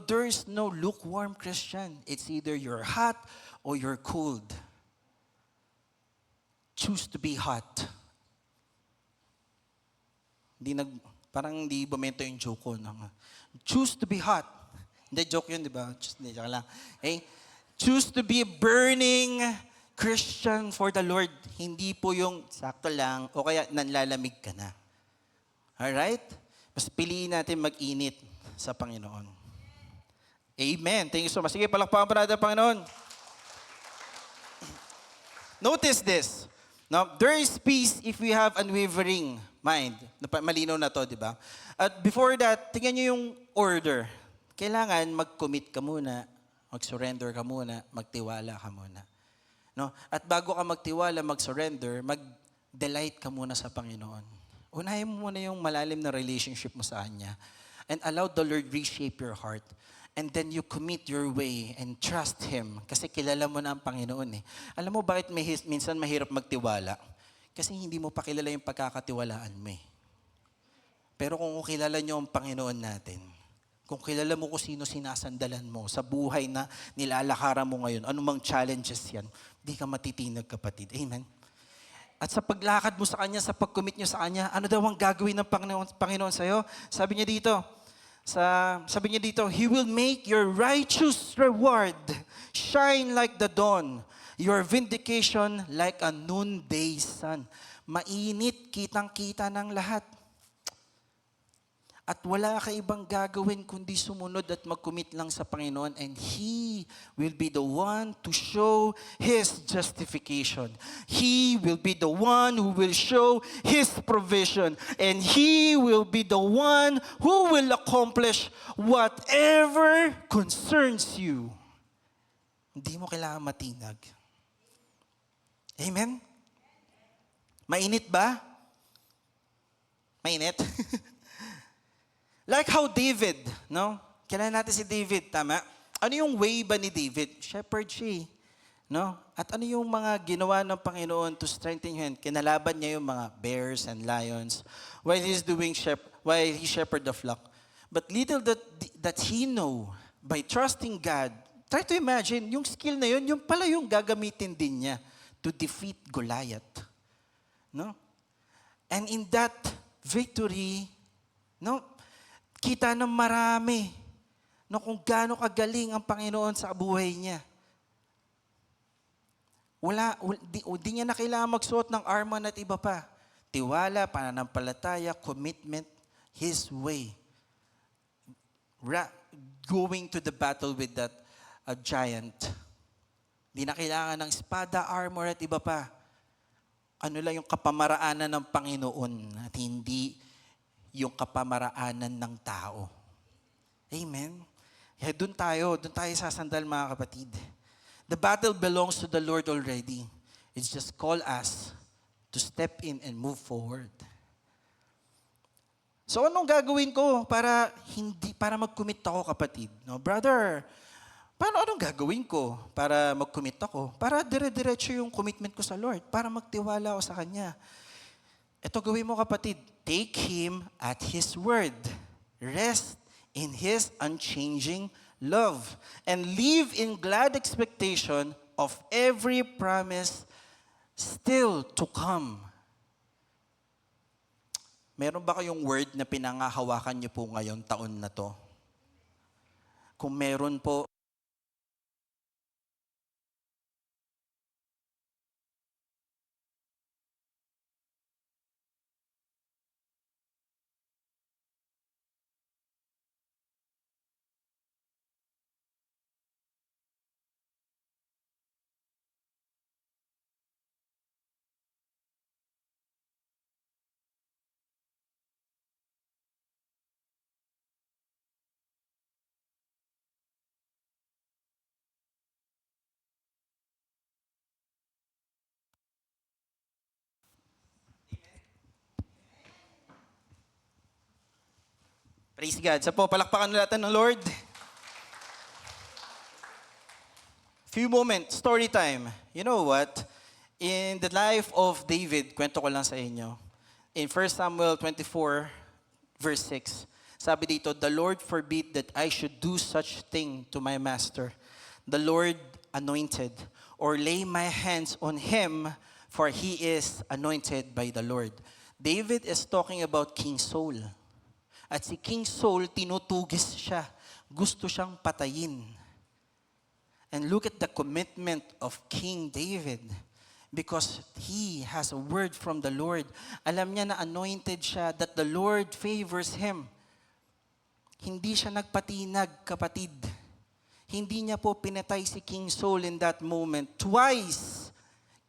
there is no lukewarm Christian. It's either you're hot or you're cold. Choose to be hot. Parang hindi bumento yung joke ko. Choose to be hot. Hindi, joke yun, di ba? Hindi, joke lang. Okay? Choose to be a burning Christian for the Lord. Hindi po yung sakto lang o kaya nanlalamig ka na. Alright? Mas piliin natin mag-init sa Panginoon. Amen. Thank you so much. Sige, palakpakan pa natin, Panginoon. Notice this. Now, there is peace if we have unwavering mind. Malinaw na to, di ba? At before that, tingnan nyo yung order. Kailangan mag-commit ka muna, mag-surrender ka muna, magtiwala ka muna. No? At bago ka magtiwala, mag-surrender, mag-delight ka muna sa Panginoon. Unahin mo muna yung malalim na relationship mo sa Kanya. And allow the Lord reshape your heart. And then you commit your way and trust Him. Kasi kilala mo na ang Panginoon eh. Alam mo bakit minsan mahirap magtiwala? Kasi hindi mo pa kilala yung pagkakatiwalaan mo eh. Pero kung kilala nyo ang Panginoon natin, kung kilala mo kung sino sinasandalan mo sa buhay na nilalakaran mo ngayon, anumang challenges yan, di ka matitinag, kapatid. Amen? At sa paglakad mo sa Kanya, sa pag-commit nyo sa Kanya, ano daw ang gagawin ng Panginoon sa'yo? Sabi niya dito, He will make your righteous reward shine like the dawn, your vindication like a noonday sun. Mainit, kitang-kita ng lahat. At wala ka ibang gagawin kundi sumunod at mag-commit lang sa Panginoon, and He will be the one to show His justification. He will be the one who will show His provision. And He will be the one who will accomplish whatever concerns you. Hindi mo kailangan matinag. Amen? Mainit ba? Mainit? Like how David, no? Kilala natin si David, tama? Ano yung way ba ni David? Shepherd siya, no? At ano yung mga ginawa ng Panginoon to strengthen him? Kinalaban niya yung mga bears and lions while he's shepherd the flock. But little that he know, by trusting God, try to imagine, yung skill na yun, yung pala yung gagamitin din niya to defeat Goliath. No? And in that victory, no? Kita ng marami no, kung gaano kagaling ang Panginoon sa buhay niya. Di niya na kailangan magsuot ng armor at iba pa. Tiwala, pananampalataya, commitment, His way. Going to the battle with that giant. Di na kailangan ng espada, armor at iba pa. Ano lang yung kapamaraanan ng Panginoon at hindi yung kapamaraanan ng tao. Amen? Kaya doon tayo sasandal, mga kapatid. The battle belongs to the Lord already. It's just call us to step in and move forward. So anong gagawin ko para mag-commit ako, kapatid? No, brother, anong gagawin ko para mag-commit ako? Para dire-diretso yung commitment ko sa Lord, para magtiwala ako sa Kanya. Ito gawin mo, kapatid. Take Him at His word. Rest in His unchanging love. And live in glad expectation of every promise still to come. Meron ba kayong word na pinangahawakan niyo po ngayon taon na to? Kung meron po, Praise God. Sa po, palakpakan natin ng Lord. Few moments, story time. You know what? In the life of David, kwento ko lang sa inyo. In 1 Samuel 24, verse 6, sabi dito, "The Lord forbid that I should do such thing to my master. The Lord anointed, or lay my hands on him, for he is anointed by the Lord." David is talking about King Saul. At si King Saul, tinutugis siya. Gusto siyang patayin. And look at the commitment of King David. Because he has a word from the Lord. Alam niya na anointed siya, that the Lord favors him. Hindi siya nagpatinag, kapatid. Hindi niya po pinatay si King Saul in that moment. Twice,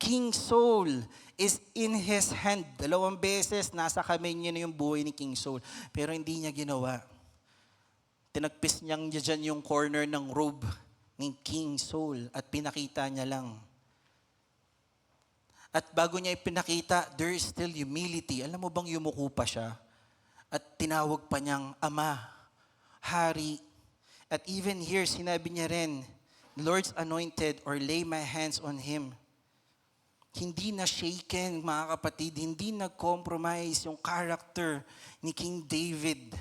King Saul is in his hand. 2 beses, nasa kamay niya na yung buhay ni King Saul. Pero hindi niya ginawa. Tinagpis niyang dyan yung corner ng robe ni King Saul at pinakita niya lang. At bago niya ipinakita, there is still humility. Alam mo bang yumuko pa siya? At tinawag pa niyang Ama, Hari. At even here, sinabi niya rin, "Lord's anointed," or "lay my hands on him." Hindi na shaken, mga kapatid. Hindi nag-compromise yung character ni King David.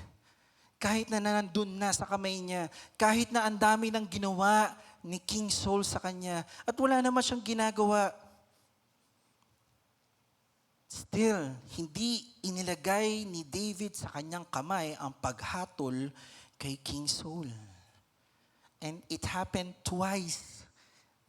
Kahit na nandun na sa kamay niya, kahit na ang dami ng ginawa ni King Saul sa kanya, at wala naman siyang ginagawa, still, hindi inilagay ni David sa kanyang kamay ang paghatol kay King Saul. And it happened twice.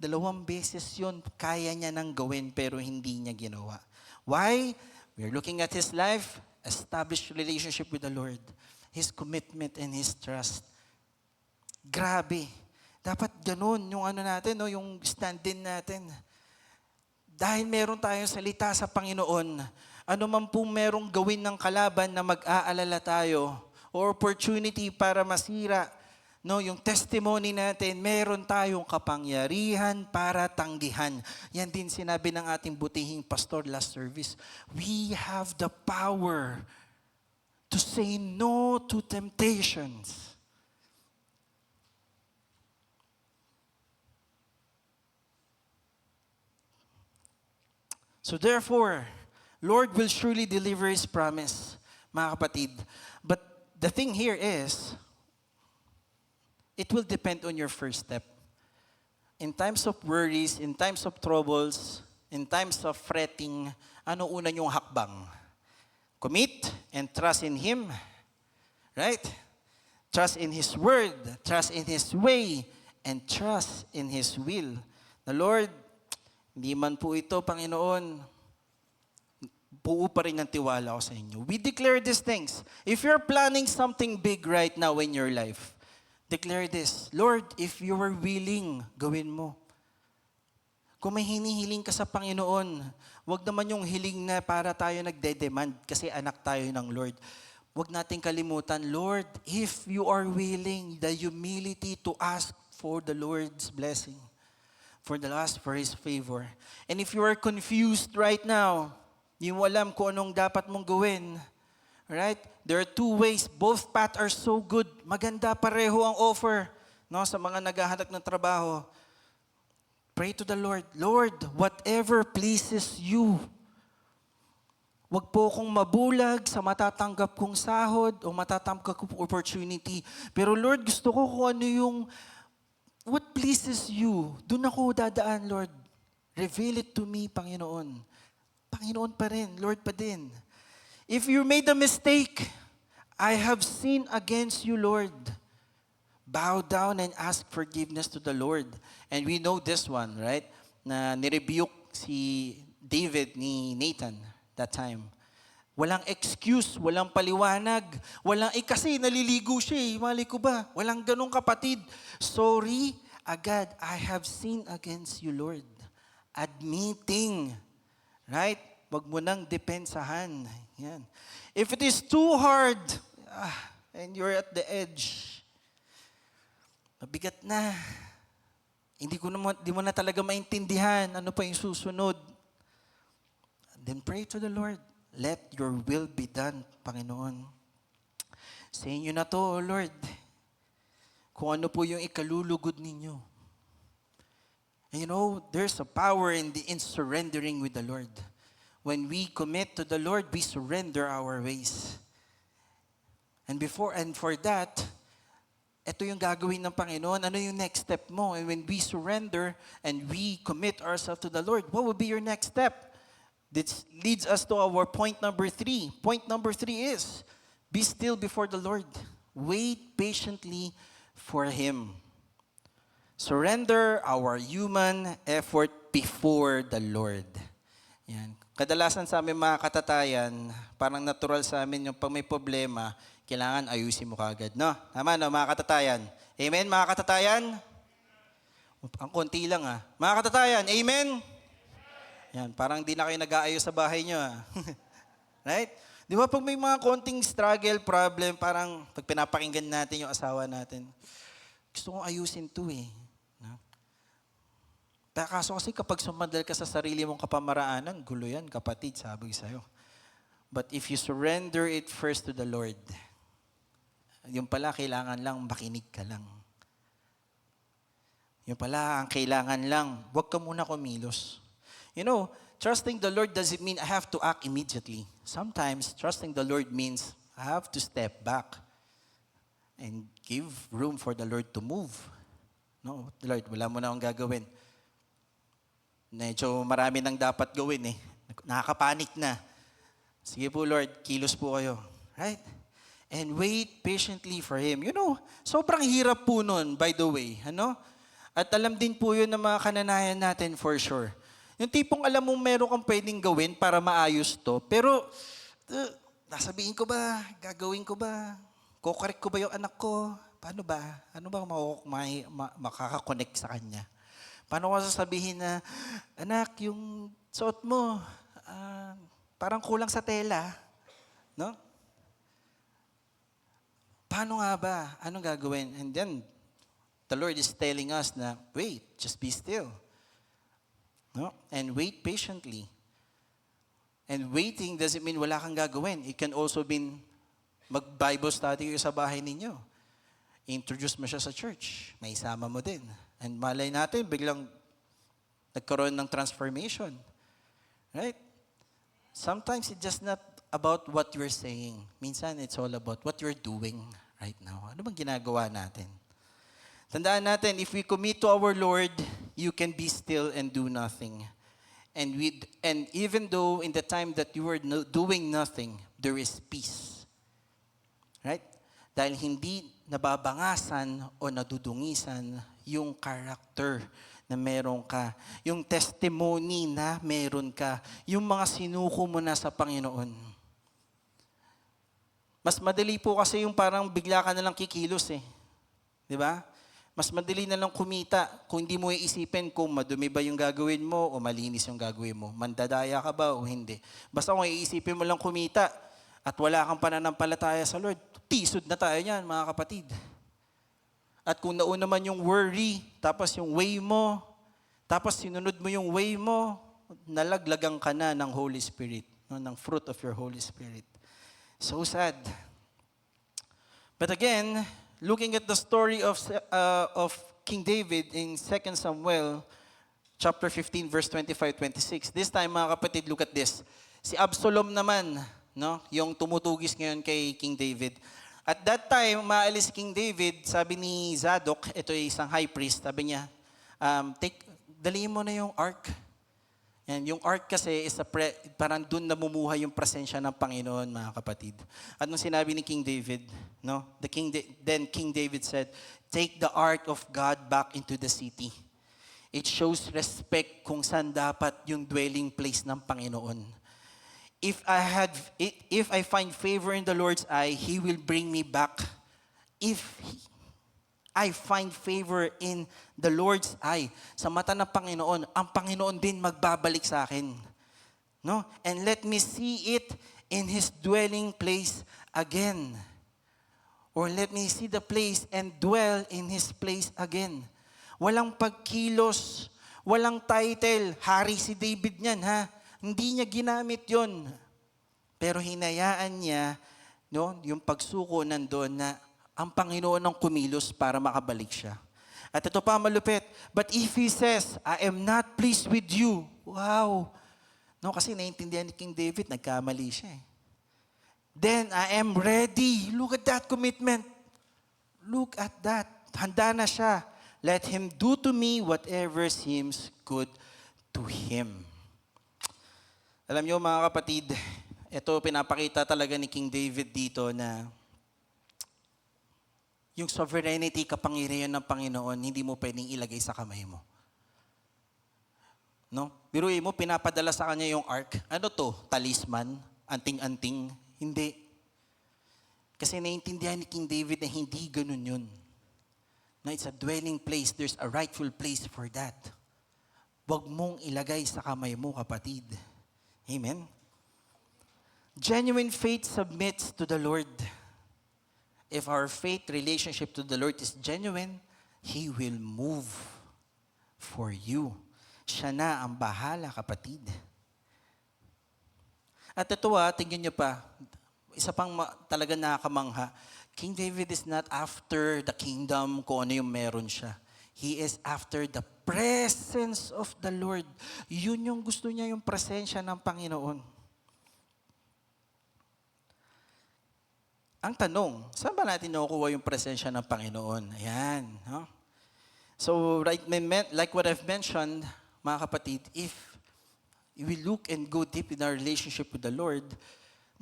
2 beses yun, kaya niya nang gawin pero hindi niya ginawa. Why? We're looking at his life, established relationship with the Lord. His commitment and his trust. Grabe. Dapat ganun yung natin, no, yung stand-in natin. Dahil meron tayong salita sa Panginoon, ano man po merong gawin ng kalaban na mag-aalala tayo, or opportunity para masira, no, yung testimony natin, meron tayong kapangyarihan para tanggihan. Yan din sinabi ng ating butihing pastor last service. We have the power to say no to temptations. So therefore, Lord will surely deliver His promise, mga kapatid. But the thing here is, it will depend on your first step. In times of worries, in times of troubles, in times of fretting, ano una niyong hakbang? Commit and trust in Him. Right? Trust in His word, trust in His way, and trust in His will. The Lord, hindi man po ito, Panginoon, buo pa rin ang tiwala ko sa inyo. We declare these things. If you're planning something big right now in your life, declare this, Lord, if you are willing, gawin mo. Kung may hinihiling ka sa Panginoon, wag naman yung hiling na para tayo nagde-demand kasi anak tayo ng Lord. Wag nating kalimutan, Lord, if you are willing, the humility to ask for the Lord's blessing, for His favor. And if you are confused right now, hindi mo alam kung anong dapat mong gawin, right? There are 2 ways. Both paths are so good. Maganda pareho ang offer, no, sa mga naghahanap ng trabaho. Pray to the Lord. Lord, whatever pleases you. Wag po akong mabulag sa matatanggap kong sahod o matatanggap kong opportunity. Pero Lord, gusto ko kung ano yung what pleases you. Doon ako dadaan, Lord. Reveal it to me, Panginoon. Panginoon pa rin, Lord pa din. If you made a mistake, I have sinned against you, Lord. Bow down and ask forgiveness to the Lord. And we know this one, right? Na nirebuke si David ni Nathan that time. Walang excuse, walang paliwanag, kasi naliligo siya eh. Mali ko ba? Walang ganong kapatid. Sorry, agad, I have sinned against you, Lord. Admitting, right? Wag mo nang depensahan. Yan. If it is too hard, and you're at the edge, mabigat na. Di mo na talaga maintindihan ano pa yung susunod. Then pray to the Lord. Let your will be done, Panginoon. Sa inyo na to, O Lord. Kung ano po yung ikalulugod ninyo. And you know, there's a power in surrendering with the Lord. When we commit to the Lord, we surrender our ways. And for that, ito yung gagawin ng Panginoon. Ano yung next step mo? And when we surrender and we commit ourselves to the Lord, what will be your next step? This leads us to our point number 3. Point number 3 is, be still before the Lord. Wait patiently for Him. Surrender our human effort before the Lord. Yan. Kadalasan sa amin mga katatayan, parang natural sa amin yung pag may problema, kailangan ayusin mo kagad. No? Tama no, mga katatayan? Amen, mga katatayan? Ang konti lang Mga katatayan, amen? Yan, parang di na kayo nag-aayos sa bahay nyo Right? Di ba pag may mga konting struggle, problem, parang pag pinapakinggan natin yung asawa natin, gusto kong ayusin to No? Kaso kasi kapag sumadal ka sa sarili mong kapamaraanan, gulo yan, kapatid, sabi ko sa'yo. But if you surrender it first to the Lord, yung pala, kailangan lang makinig ka lang. Yung pala, ang kailangan lang, huwag ka muna kumilos. You know, trusting the Lord doesn't mean I have to act immediately. Sometimes, trusting the Lord means I have to step back and give room for the Lord to move. No, Lord, wala mo na akong gagawin. Medyo marami nang dapat gawin Nakakapanik na. Sige po, Lord, kilos po kayo. Right? And wait patiently for Him. You know, sobrang hirap po nun, by the way. At alam din po yun ng mga kananayan natin for sure. Yung tipong alam mong meron kang pwedeng gawin para maayos to, pero nasabihin ko ba? Gagawin ko ba? Kukorek ko ba yung anak ko? Paano ba? Ano ba makakakonect sa kanya? Paano ko sasabihin na, anak, yung suot mo, parang kulang sa tela. No? Paano nga ba? Anong gagawin? And then, the Lord is telling us na, wait, just be still. No? And wait patiently. And waiting doesn't mean wala kang gagawin. It can also mean mag-Bible study kayo sa bahay ninyo. Introduce mo siya sa church. May isama mo din. And malay natin, biglang nagkaroon ng transformation. Right? Sometimes it's just not about what you're saying. Minsan, it's all about what you're doing right now. Ano bang ginagawa natin? Tandaan natin, if we commit to our Lord, you can be still and do nothing. And even though in the time that you were doing nothing, there is peace. Right? Dahil hindi nababangasan o nadudungisan yung character na meron ka, yung testimony na meron ka, yung mga sinuko mo na sa Panginoon. Mas madali po kasi yung parang bigla ka na lang kikilos Di ba? Mas madali na lang kumita kung hindi mo iisipin kung madumi ba yung gagawin mo o malinis yung gagawin mo. Mandadaya ka ba o hindi. Basta kung iisipin mo lang kumita at wala kang pananampalataya sa Lord, tisod na tayo niyan, mga kapatid. At kung nauna man yung worry, tapos yung way mo, tapos sinunod mo yung way mo, nalaglagang ka na ng Holy Spirit, ng fruit of your Holy Spirit. So sad. But again, looking at the story of King David in 2 Samuel chapter 15 verse 25-26. This time mga kapatid, look at this. Si Absalom naman, yung tumutugis ngayon kay King David. At that time, maalis si King David, sabi ni Zadok, ito ay isang high priest, sabi niya, daliin mo na yung ark. Yan, yung ark kasi is parang dun namumuhay yung presensya ng Panginoon, mga kapatid. At nung sinabi ni King David, then King David said, take the ark of God back into the city. It shows respect kung saan dapat yung dwelling place ng Panginoon. If I find favor in the Lord's eye, He will bring me back. If I find favor in the Lord's eye, sa mata ng Panginoon, ang Panginoon din magbabalik sa akin. No? And let me see it in His dwelling place again. Or let me see the place and dwell in His place again. Walang pagkilos, walang title, hari si David niyan, ha? Hindi niya ginamit yon. Pero hinayaan niya no, yung pagsuko nandoon na ang Panginoon ang kumilos para makabalik siya. At ito pa malupit, but if he says, I am not pleased with you, wow. No, kasi naiintindihan ni King David, nagkamali siya eh. Then I am ready. Look at that commitment. Look at that. Handa na siya. Let him do to me whatever seems good to him. Alam niyo mga kapatid, ito pinapakita talaga ni King David dito na yung sovereignty, kapangyarihan ng Panginoon, hindi mo pwedeng ilagay sa kamay mo. No? Biruin mo, pinapadala sa kanya yung ark. Ano to? Talisman? Anting-anting? Hindi. Kasi naiintindihan ni King David na hindi ganun yun. Na it's a dwelling place, there's a rightful place for that. Huwag mong ilagay sa kamay mo, kapatid. Amen? Genuine faith submits to the Lord. If our faith relationship to the Lord is genuine, He will move for you. Siya na ang bahala, kapatid. At ito tingnan niyo pa, isa pang talaga nakakamangha. King David is not after the kingdom kung ano yung meron siya. He is after the presence of the Lord. Yun yung gusto niya, yung presensya ng Panginoon. Ang tanong, saan ba natin nakukuha yung presensya ng Panginoon? Ayan. No? So, like what I've mentioned, mga kapatid, if we look and go deep in our relationship with the Lord,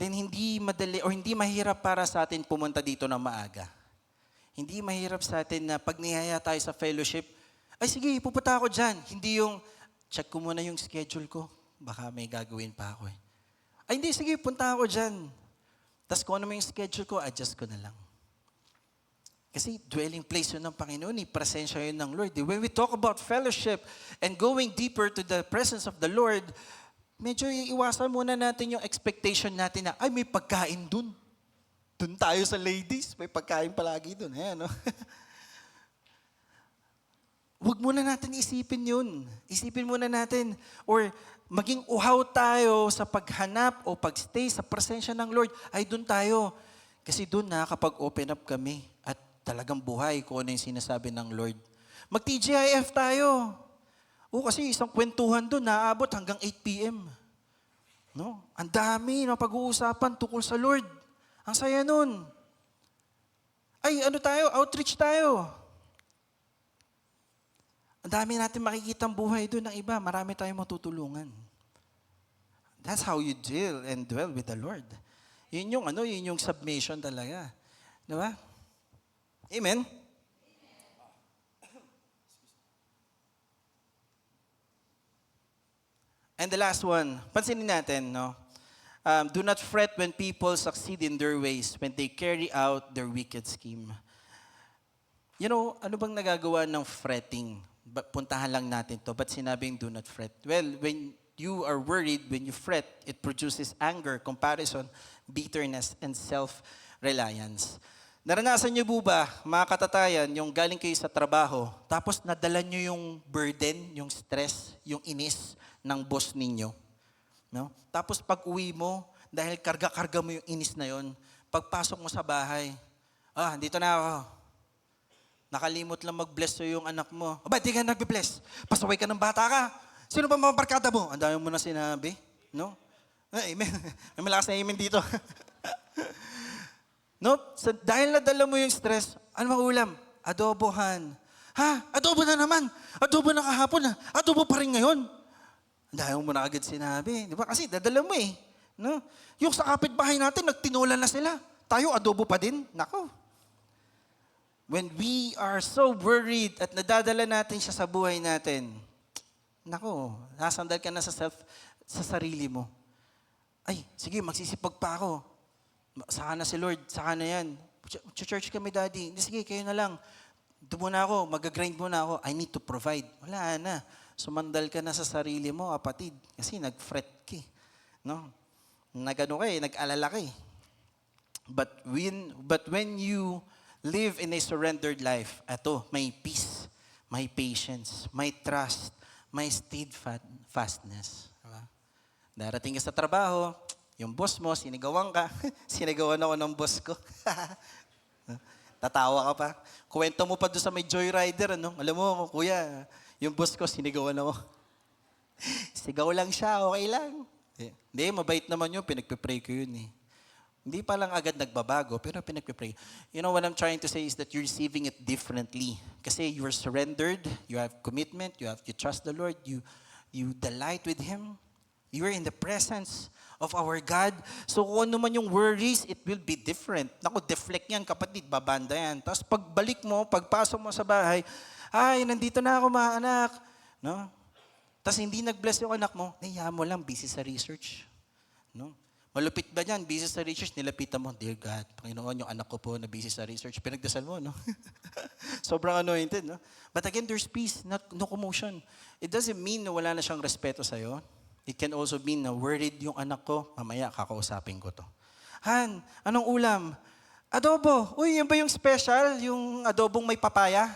then hindi madali o hindi mahirap para sa atin pumunta dito ng maaga. Hindi mahirap sa atin na pag niyaya tayo sa fellowship, ay sige, pupunta ako dyan. Hindi yung, check ko muna yung schedule ko. Baka may gagawin pa ako eh. Ay hindi, sige, punta ako dyan. Tapos kung ano yung schedule ko, adjust ko na lang. Kasi dwelling place yun ng Panginoon, presensya yun ng Lord. When we talk about fellowship and going deeper to the presence of the Lord, medyo iwasan muna natin yung expectation natin na, ay, may pagkain dun. Dun tayo sa ladies, may pagkain palagi dun. Ayan, no? Huwag muna natin isipin yun. Isipin muna natin. Or maging uhaw tayo sa paghanap o pagstay sa presensya ng Lord, ay dun tayo. Kasi dun nakakapag-open up kami at talagang buhay kung ano yung sinasabi ng Lord. Mag-TGIF tayo. O kasi isang kwentuhan doon, naaabot hanggang 8 p.m. No? Ang dami na pag-uusapan tungkol sa Lord. Ang saya nun. Ay, ano tayo? Outreach tayo. Ang dami natin makikitang buhay doon ng iba. Marami tayong matutulungan. That's how you deal and dwell with the Lord. Yun yung submission talaga. Di ba? Amen? And the last one, pansinin natin, no? Do not fret when people succeed in their ways, when they carry out their wicked scheme. You know, ano bang nagagawa ng fretting? Puntahan lang natin to. Ba't sinabing do not fret? Well, when you are worried, when you fret, it produces anger, comparison, bitterness, and self-reliance. Naranasan niyo po ba, mga katatayan, yung galing kayo sa trabaho, tapos nadala niyo yung burden, yung stress, yung inis, ng boss ninyo. No? Tapos pag uwi mo, dahil karga-karga mo yung inis na yon, pagpasok mo sa bahay, dito na ako. Nakalimot lang mag-bless so yung anak mo. Aba, di ka nag-bless. Pasaway ka ng bata ka. Sino ba mga barkada mo? Ang dami mo na sinabi. No? Amen. May malakas na amen dito. No? Dahil nadala mo yung stress, ano ulam? Adobohan. Ha? Adobo na naman. Adobo na kahapon na. Adobo pa rin ngayon. Dahil mo na agad sinabi. Di ba? Kasi dadala mo eh. No? Yung sa kapitbahay natin, nagtinola na sila. Tayo, adobo pa din. Nako. When we are so worried at nadadala natin siya sa buhay natin, nako, nasandal ka na sa sarili mo. Ay, sige, magsisipag pa ako. Saka na si Lord, saka na yan. Church kami, Daddy. Hindi, sige, kayo na lang. Doon muna ako, mag-grind muna ako. I need to provide. Wala na. Sumandal ka na sa sarili mo, kapatid. Kasi nag-fret ka. No? Nag-ano ka nag-alala ka. But when you live in a surrendered life, may peace, may patience, may trust, may steadfastness. Diba? Darating ka sa trabaho, Yung boss mo, sinigawan ka. Sinigawan ako ng boss ko. Tatawa ka pa. Kwento mo pa doon sa may joyrider, ano? Alam mo, kuya, yung boss ko, sinigawan ako. Sigaw lang siya, okay lang. Hindi, mabait naman yun. Pinagpipray ko yun eh. Hindi pa lang agad nagbabago, pero pinagpipray. You know what I'm trying to say is that you're receiving it differently. Kasi you are surrendered, you have commitment, you trust the Lord, you delight with Him. You are in the presence of our God. So kung ano man yung worries, it will be different. Naku, deflect yan, kapatid, babanda yan. Tapos pagbalik mo, pagpasok mo sa bahay, ay, nandito na ako mga anak. No? Tapos hindi nag-bless yung anak mo, nahiya mo lang, busy sa research. No? Malupit ba yan? Busy sa research, nilapitan mo, Dear God, Panginoon, yung anak ko po na busy sa research, pinagdasal mo, no? Sobrang anointed, no? But again, there's peace, no commotion. It doesn't mean na wala na siyang respeto sa'yo. It can also mean na worried yung anak ko, mamaya kakausapin ko to. Han, anong ulam? Adobo. Uy, yan ba yung special? Yung adobong may papaya?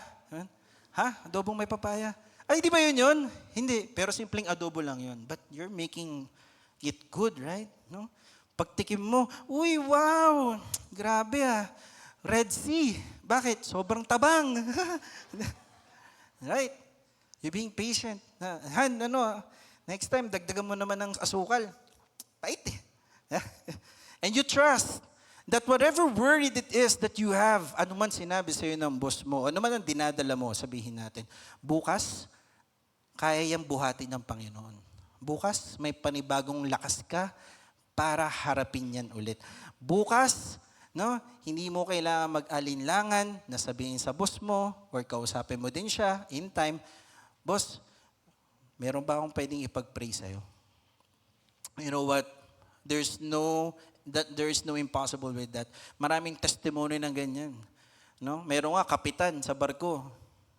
Ha? Adobong may papaya? Ay, di ba yun? Hindi, pero simpleng adobo lang yun. But you're making it good, right? No? Pagtikim mo, uy, wow, grabe ah. Red Sea. Bakit? Sobrang tabang. Right? You're being patient. Han, next time, dagdagan mo naman ng asukal. Pait eh. And you trust that whatever worry it is that you have, ano man sinabi sa'yo ng boss mo, ano man ang dinadala mo, sabihin natin, bukas, kaya yung buhatin ng Panginoon. Bukas, may panibagong lakas ka para harapin yan ulit. Bukas, no, hindi mo kailangan mag-alinlangan na sabihin sa boss mo or kausapin mo din siya in time, boss, meron ba akong pwedeng ipag-pray sa'yo? You know what? There is no impossible with that. Maraming testimony ng ganyan. No? Meron nga kapitan sa barko,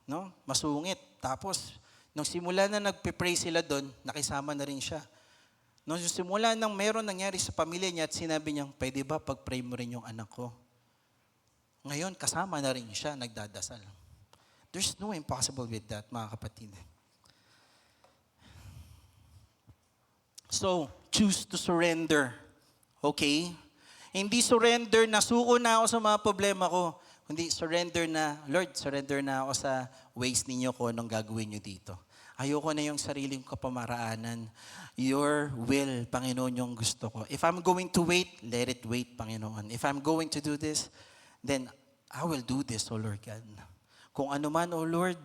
no? Masungit. Tapos, nung simula na nagpe-pray sila doon, nakisama na rin siya. Nung simula nang meron nangyari sa pamilya niya at sinabi niya, pwede ba pag-pray mo rin yung anak ko? Ngayon, kasama na rin siya, nagdadasal. There's no impossible with that, mga kapatid. So, choose to surrender. Okay? Hindi surrender na suko na ako sa mga problema ko. Hindi surrender na, Lord, surrender na ako sa ways ninyo kung anong gagawin nyo dito. Ayoko na yung sariling kapamaraanan. Your will, Panginoon, yung gusto ko. If I'm going to wait, let it wait, Panginoon. If I'm going to do this, then I will do this, O Lord God. Kung ano man, O Lord,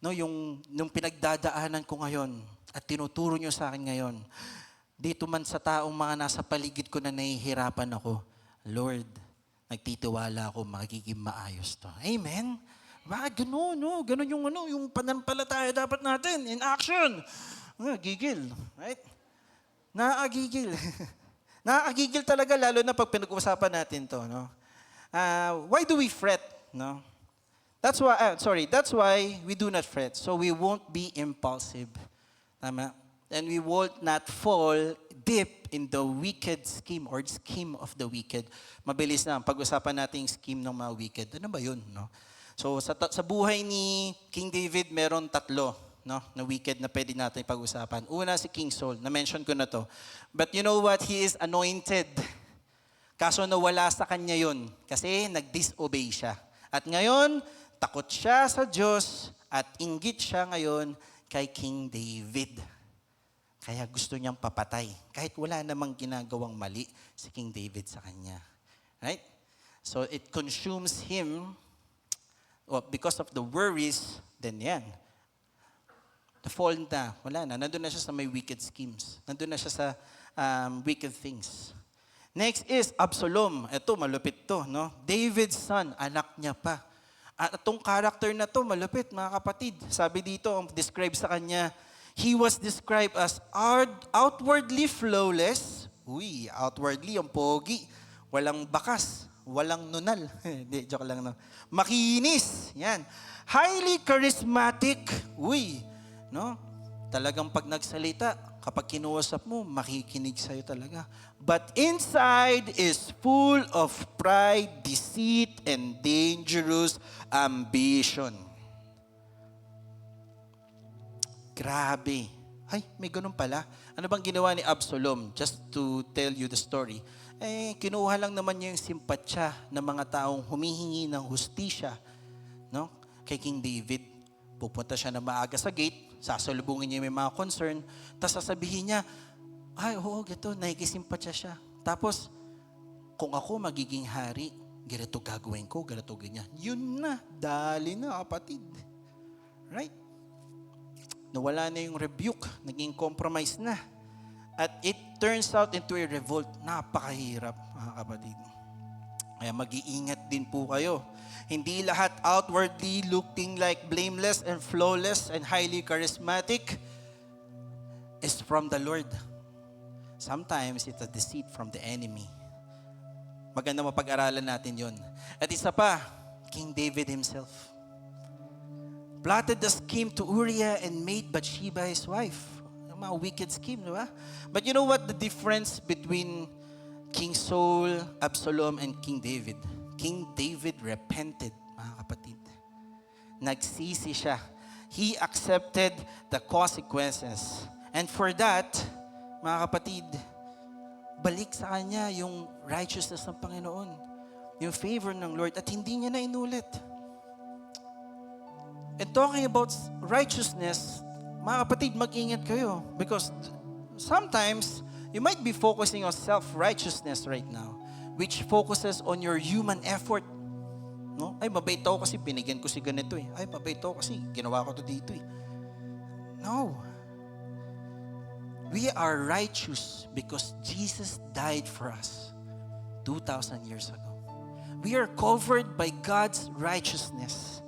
no, yung pinagdadaanan ko ngayon at tinuturo nyo sa akin ngayon, dito man sa taong mga nasa paligid ko na nahihirapan ako, Lord, nagtitiwala ako, magiging maayos to. Amen? Bakit ganun, no? Ganun yung pananampalataya dapat natin. In action. Gigil. Right? Nakakagigil. Nakakagigil talaga, lalo na pag pinag-uusapan natin to, no? Why do we fret, no? That's why we do not fret. So we won't be impulsive. Tama? And we will not fall deep in the wicked scheme or scheme of the wicked. Mabilis na, pag-usapan natin yung scheme ng mga wicked. Ano ba yun, no? So sa buhay ni King David, meron 3, no, na wicked na pwede natin pag-usapan. Una si King Saul, na-mention ko na to. But you know what? He is anointed. Kaso nawala sa kanya yun kasi nag-disobey siya. At ngayon, takot siya sa Diyos at inggit siya ngayon kay King David. Kaya gusto niyang papatay. Kahit wala namang ginagawang mali si King David sa kanya. Right? So it consumes him. Well, because of the worries, then yan. The fall na, wala na. Nandun na siya sa may wicked schemes. Nandun na siya sa wicked things. Next is Absalom. Ito, malupit to, no? David's son, anak niya pa. At itong character na to, malupit, mga kapatid. Sabi dito, describe sa kanya, he was described as outwardly flawless. Uy, outwardly, ang pogi. Walang bakas. Walang nunal. Hindi, joke lang. No? Makinis. Yan. Highly charismatic. Uy. No? Talagang pag nagsalita, kapag kinuusap mo, makikinig sa'yo talaga. But inside is full of pride, deceit, and dangerous ambition. Grabe. Ay, may ganun pala. Ano bang ginawa ni Absalom? Just to tell you the story. Kinuha lang naman niya yung simpatsya ng mga taong humihingi ng hustisya, no? Kay King David. Pupunta siya na maaga sa gate, sasalubungin niya yung mga concern, tapos sasabihin niya, ay, oo, gito, nakikisimpatsya siya. Tapos, kung ako magiging hari, ganito gagawin ko, ganito ganyan. Yun na, dali na kapatid. Right? Nawala na yung rebuke, naging compromise na. At it turns out into a revolt. Napakahirap, mga kapatid. Kaya mag-iingat din po kayo. Hindi lahat outwardly looking like blameless and flawless and highly charismatic is from the Lord. Sometimes it's a deceit from the enemy. Maganda mapag-aralan natin yon. At isa pa, King David himself plotted the scheme to Uriah and made Bathsheba his wife. Yung mga wicked scheme, di ba? But you know what the difference between King Saul, Absalom, and King David? King David repented, mga kapatid. Nagsisi siya. He accepted the consequences. And for that, mga kapatid, balik sa kanya yung righteousness ng Panginoon. Yung favor ng Lord. At hindi niya na inulit. And talking about righteousness, mga kapatid, mag-ingat kayo. Because sometimes, you might be focusing on self-righteousness right now, which focuses on your human effort. No? Ay, mabait ako kasi binigyan ko si ganito eh. Ay, mabait ako kasi ginawa ko to dito eh. No. We are righteous because Jesus died for us 2,000 years ago. We are covered by God's righteousness.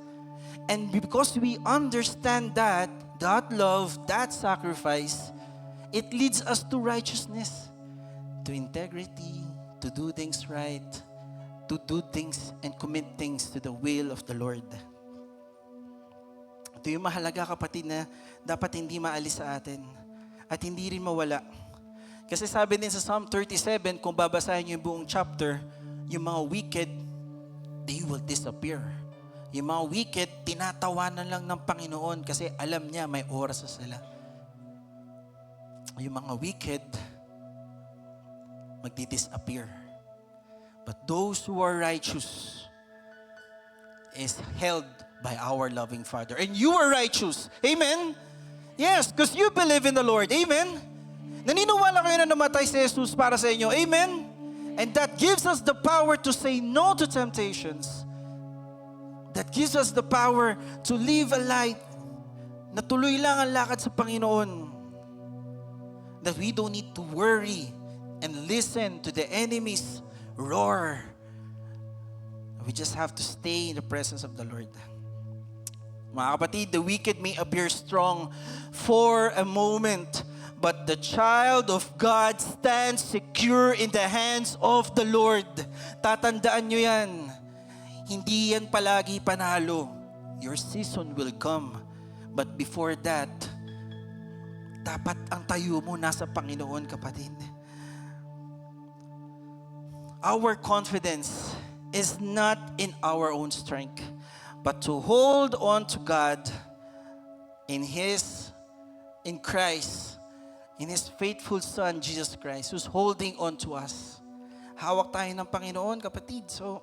And because we understand that love, that sacrifice, it leads us to righteousness, to integrity, to do things right, to do things and commit things to the will of the Lord. Ito yung mahalaga, kapatid, na dapat hindi maalis sa atin at hindi rin mawala. Kasi sabi din sa Psalm 37, kung babasahin niyo yung buong chapter, yung mga wicked, they will disappear. Yung mga wicked, tinatawanan lang ng Panginoon kasi alam niya may oras sa sila. Yung mga wicked, magdi-disappear. But those who are righteous is held by our loving Father. And you are righteous. Amen? Yes, because you believe in the Lord. Amen? Naniniwala kayo na namatay si Jesus para sa inyo. Amen? And that gives us the power to say no to temptations. That gives us the power to live a life na tuloy lang ang lakad sa Panginoon. That we don't need to worry and listen to the enemy's roar. We just have to stay in the presence of the Lord. Mga kapatid, the wicked may appear strong for a moment, but the child of God stands secure in the hands of the Lord. Tatandaan nyo yan. Hindi yan palagi panalo. Your season will come. But before that, dapat ang tayo mo nasa Panginoon, kapatid. Our confidence is not in our own strength, but to hold on to God in Christ, in His faithful Son, Jesus Christ, who's holding on to us. Hawak tayo ng Panginoon, kapatid. So,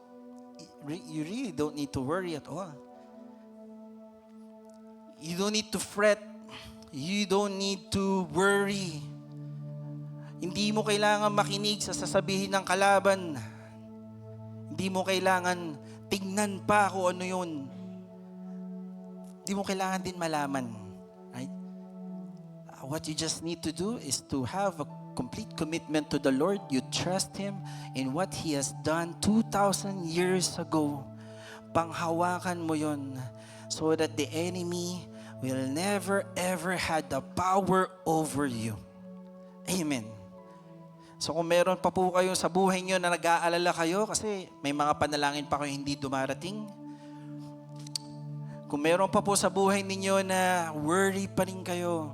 you really don't need to worry at all. You don't need to fret. You don't need to worry. Hindi mo kailangan makinig sa sasabihin ng kalaban. Hindi mo kailangan tingnan pa kung ano yun. Hindi mo kailangan din malaman. Right? What you just need to do is to have a complete commitment to the Lord. You trust Him in what He has done 2,000 years ago. Panghawakan mo yun so that the enemy will never ever had the power over you. Amen. So kung meron pa po kayo sa buhay nyo na nag-aalala kayo kasi may mga panalangin pa kayo hindi dumarating. Kung meron pa po sa buhay ninyo na worry pa rin kayo,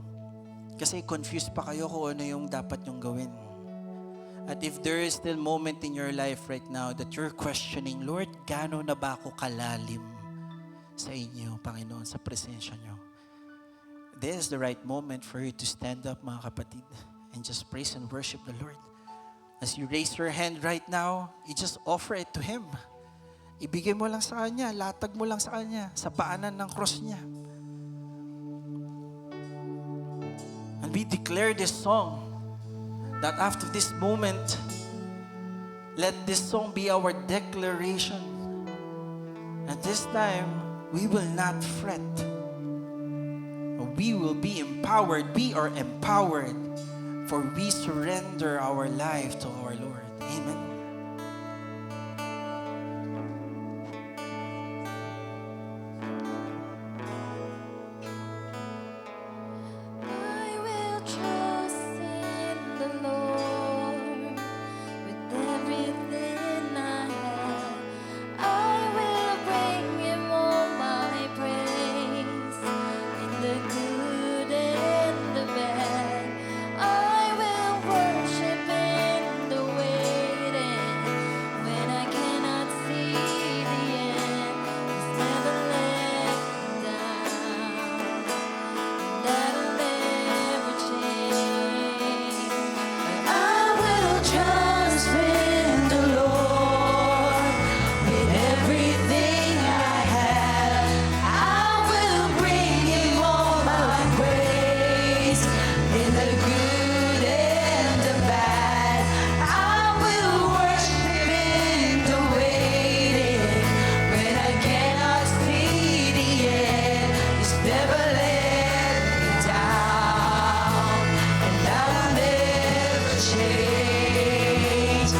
kasi confused pa kayo kung ano yung dapat nyong gawin. At if there is still moment in your life right now that you're questioning, Lord, gaano na ba ako kalalim sa inyo, Panginoon, sa presensya nyo? this is the right moment for you to stand up, mga kapatid, and just praise and worship the Lord. As you raise your hand right now, you just offer it to Him. Ibigay mo lang sa Kanya, latag mo lang sa Kanya, sa paanan ng cross niya. And we declare this song, that after this moment, let this song be our declaration. At this time, we will not fret. We will be empowered. We are empowered, for we surrender our life to our Lord. Amen. I will trust in the Lord with everything I have. I will bring Him all my praise in the good and the bad. I will worship in the waiting when I cannot see the end. He's never let me down. That'll never change. I will trust in the Lord with everything I have. I will bring Him all my praise in the good and the bad. I will worship in the waiting when I cannot see the end. He's never let me down, and that will never change.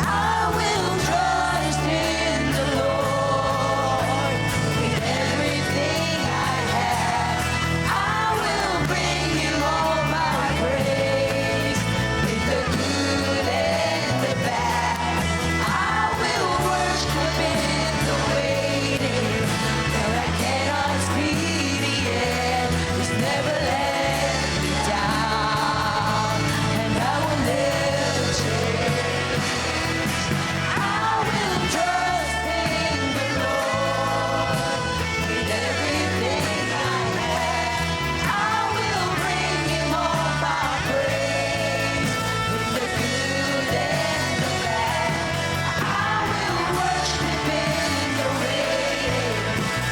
I will trust in the Lord with everything I have. I will bring Him all my praise with the good and the bad. I will worship in the waiting where I cannot see the end. He's never let me down, and I will never change. I will trust in the Lord with everything I have. I will bring Him all my praise with the good and the bad. I will worship in the waiting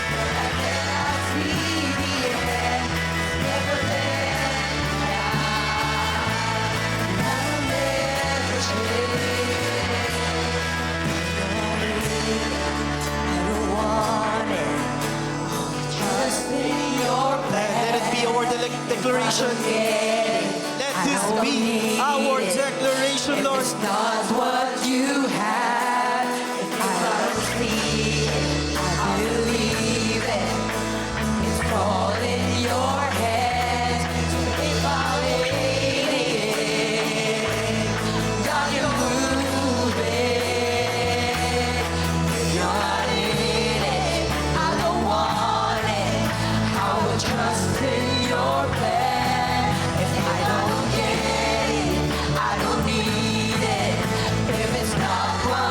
where I cannot see the end. Never let me down, and I will never change. I don't want it. Trust in your Let it be our declaration. Let this be our declaration, Lord. It's not what you have. If I don't see it, I believe it. It's all in your hands. So if I wait it, God, you're moving. If you're not in it, I don't want it. I will trust in your plan. If I don't get it, I don't need it. If it's not what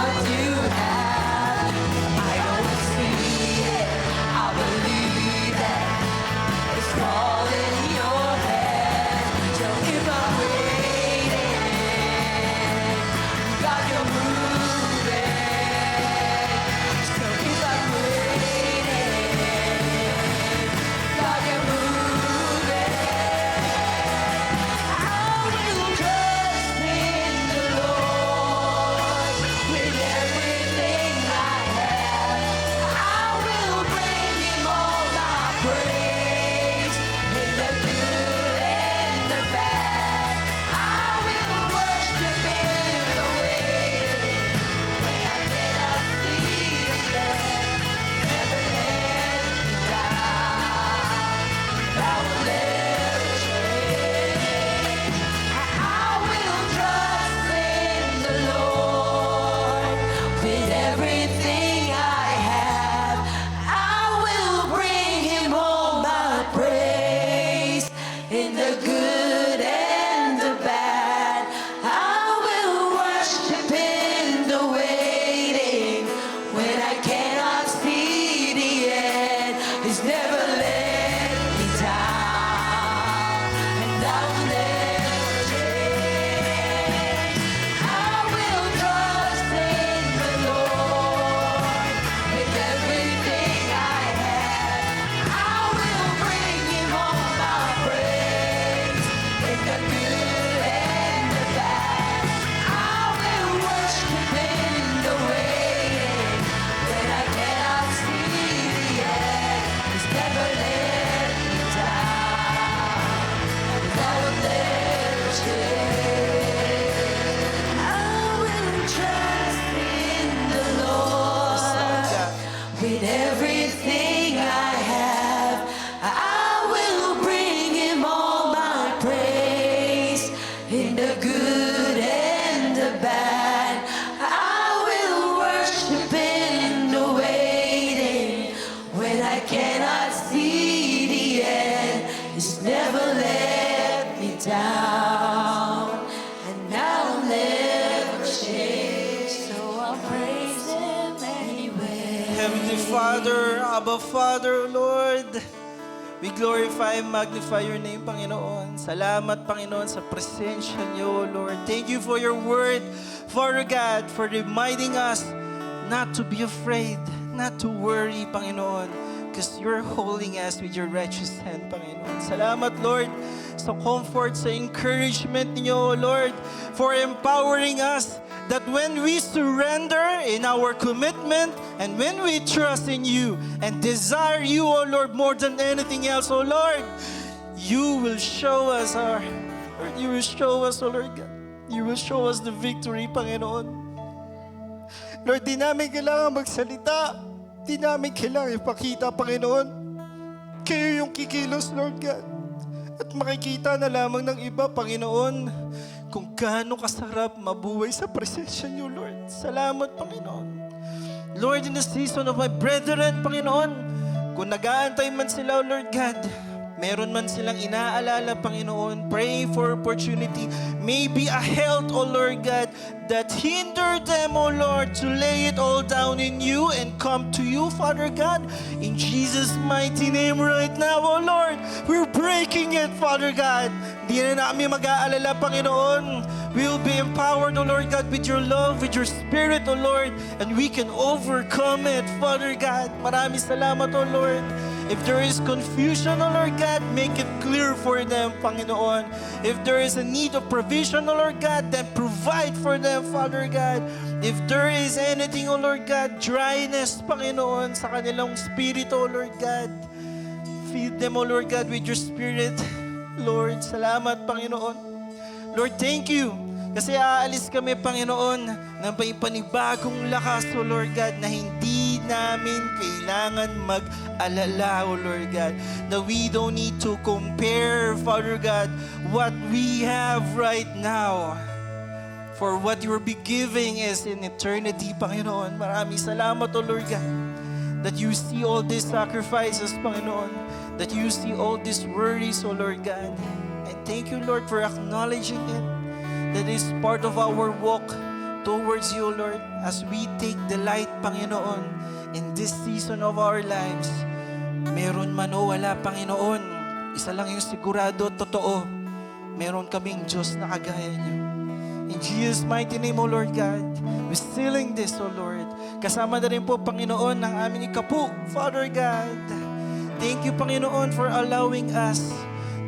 Father, Abba Father, Lord. We glorify and magnify your name, Panginoon. Salamat, Panginoon, sa presensya niyo, Lord. Thank you for your word, Father God, for reminding us not to be afraid, not to worry, Panginoon, because you're holding us with your righteous hand, Panginoon. Salamat, Lord, sa comfort, sa encouragement niyo, Lord, for empowering us that when we surrender in our commitment and when we trust in you and desire you, O Lord, more than anything else, O Lord, you will show us O Lord God, you will show us the victory, Panginoon. Lord, di namin kailangan magsalita, di namin kailangan ipakita, Panginoon. Kayo yung kikilos, Lord God. At makikita na lamang ng iba, Panginoon, kung gaano kasarap mabuhay sa presensya niyo, Lord. Salamat, Panginoon. Lord, in the season of my brethren, Panginoon, kung nag-aantay man sila, Lord God, meron man silang inaalala, Panginoon, praying for opportunity, maybe a health, O Lord God, that hinder them, O Lord, to lay it all down in you and come to you, Father God. In Jesus' mighty name right now, O Lord, we're breaking it, Father God. Di na namin mag-aalala, Panginoon. We'll be empowered, O Lord God, with your love, with your spirit, O Lord, and we can overcome it, Father God. Maraming salamat, O Lord. If there is confusion, O Lord God, make it clear for them, Panginoon. If there is a need of provision, O Lord God, then provide for them, Father God. If there is anything, O Lord God, dryness, Panginoon, sa kanilang spirit, O Lord God, feed them, O Lord God, with your spirit. Lord, salamat, Panginoon. Lord, thank you. Kasi aalis kami, Panginoon, ng panibagong lakas, O Lord God, na hindi namin kailangan mag-alala, O Lord God. That we don't need to compare, Father God, what we have right now. For what you will be giving is in eternity, Panginoon. Maraming salamat, O Lord God, that you see all these sacrifices, Panginoon. That you see all these worries, O Lord God. And thank you, Lord, for acknowledging it. That is part of our walk towards you, Lord, as we take delight, Panginoon, in this season of our lives. Meron man o wala, Panginoon, isa lang yung sigurado, totoo. Meron kaming Diyos na kagaya niyo. In Jesus' mighty name, O Lord God, we're sealing this, O Lord. Kasama na rin po, Panginoon, ng aming ikapu, Father God. Thank you, Panginoon, for allowing us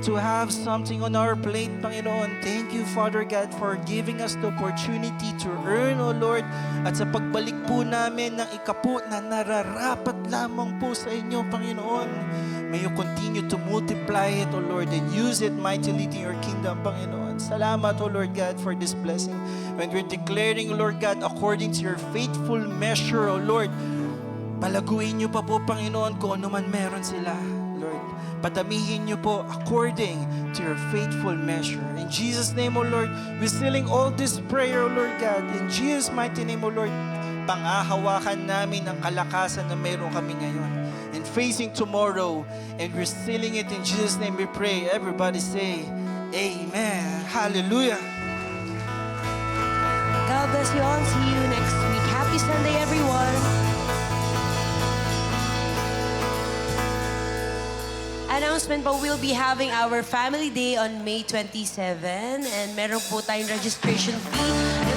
to have something on our plate, Panginoon. Thank you, Father God, for giving us the opportunity to earn, O Lord. At sa pagbalik po namin ng ikapu na nararapat lamang po sa inyo, Panginoon. May you continue to multiply it, O Lord, and use it mightily to your kingdom, Panginoon. Salamat, O Lord God, for this blessing. When we're declaring, O Lord God, according to your faithful measure, O Lord, palaguin niyo pa po, Panginoon, kung ano man meron sila, Lord. Padamihin niyo po according to your faithful measure. In Jesus' name, O Lord, we're sealing all this prayer, O Lord God. In Jesus' mighty name, O Lord, pangahawakan namin ang kalakasan na meron kami ngayon. And facing tomorrow, and we're sealing it in Jesus' name we pray. Everybody say, Amen. Hallelujah. God bless you all. See you next week. Happy Sunday, everyone. Announcement po, we'll be having our family day on May 27 and meron po tayong registration fee.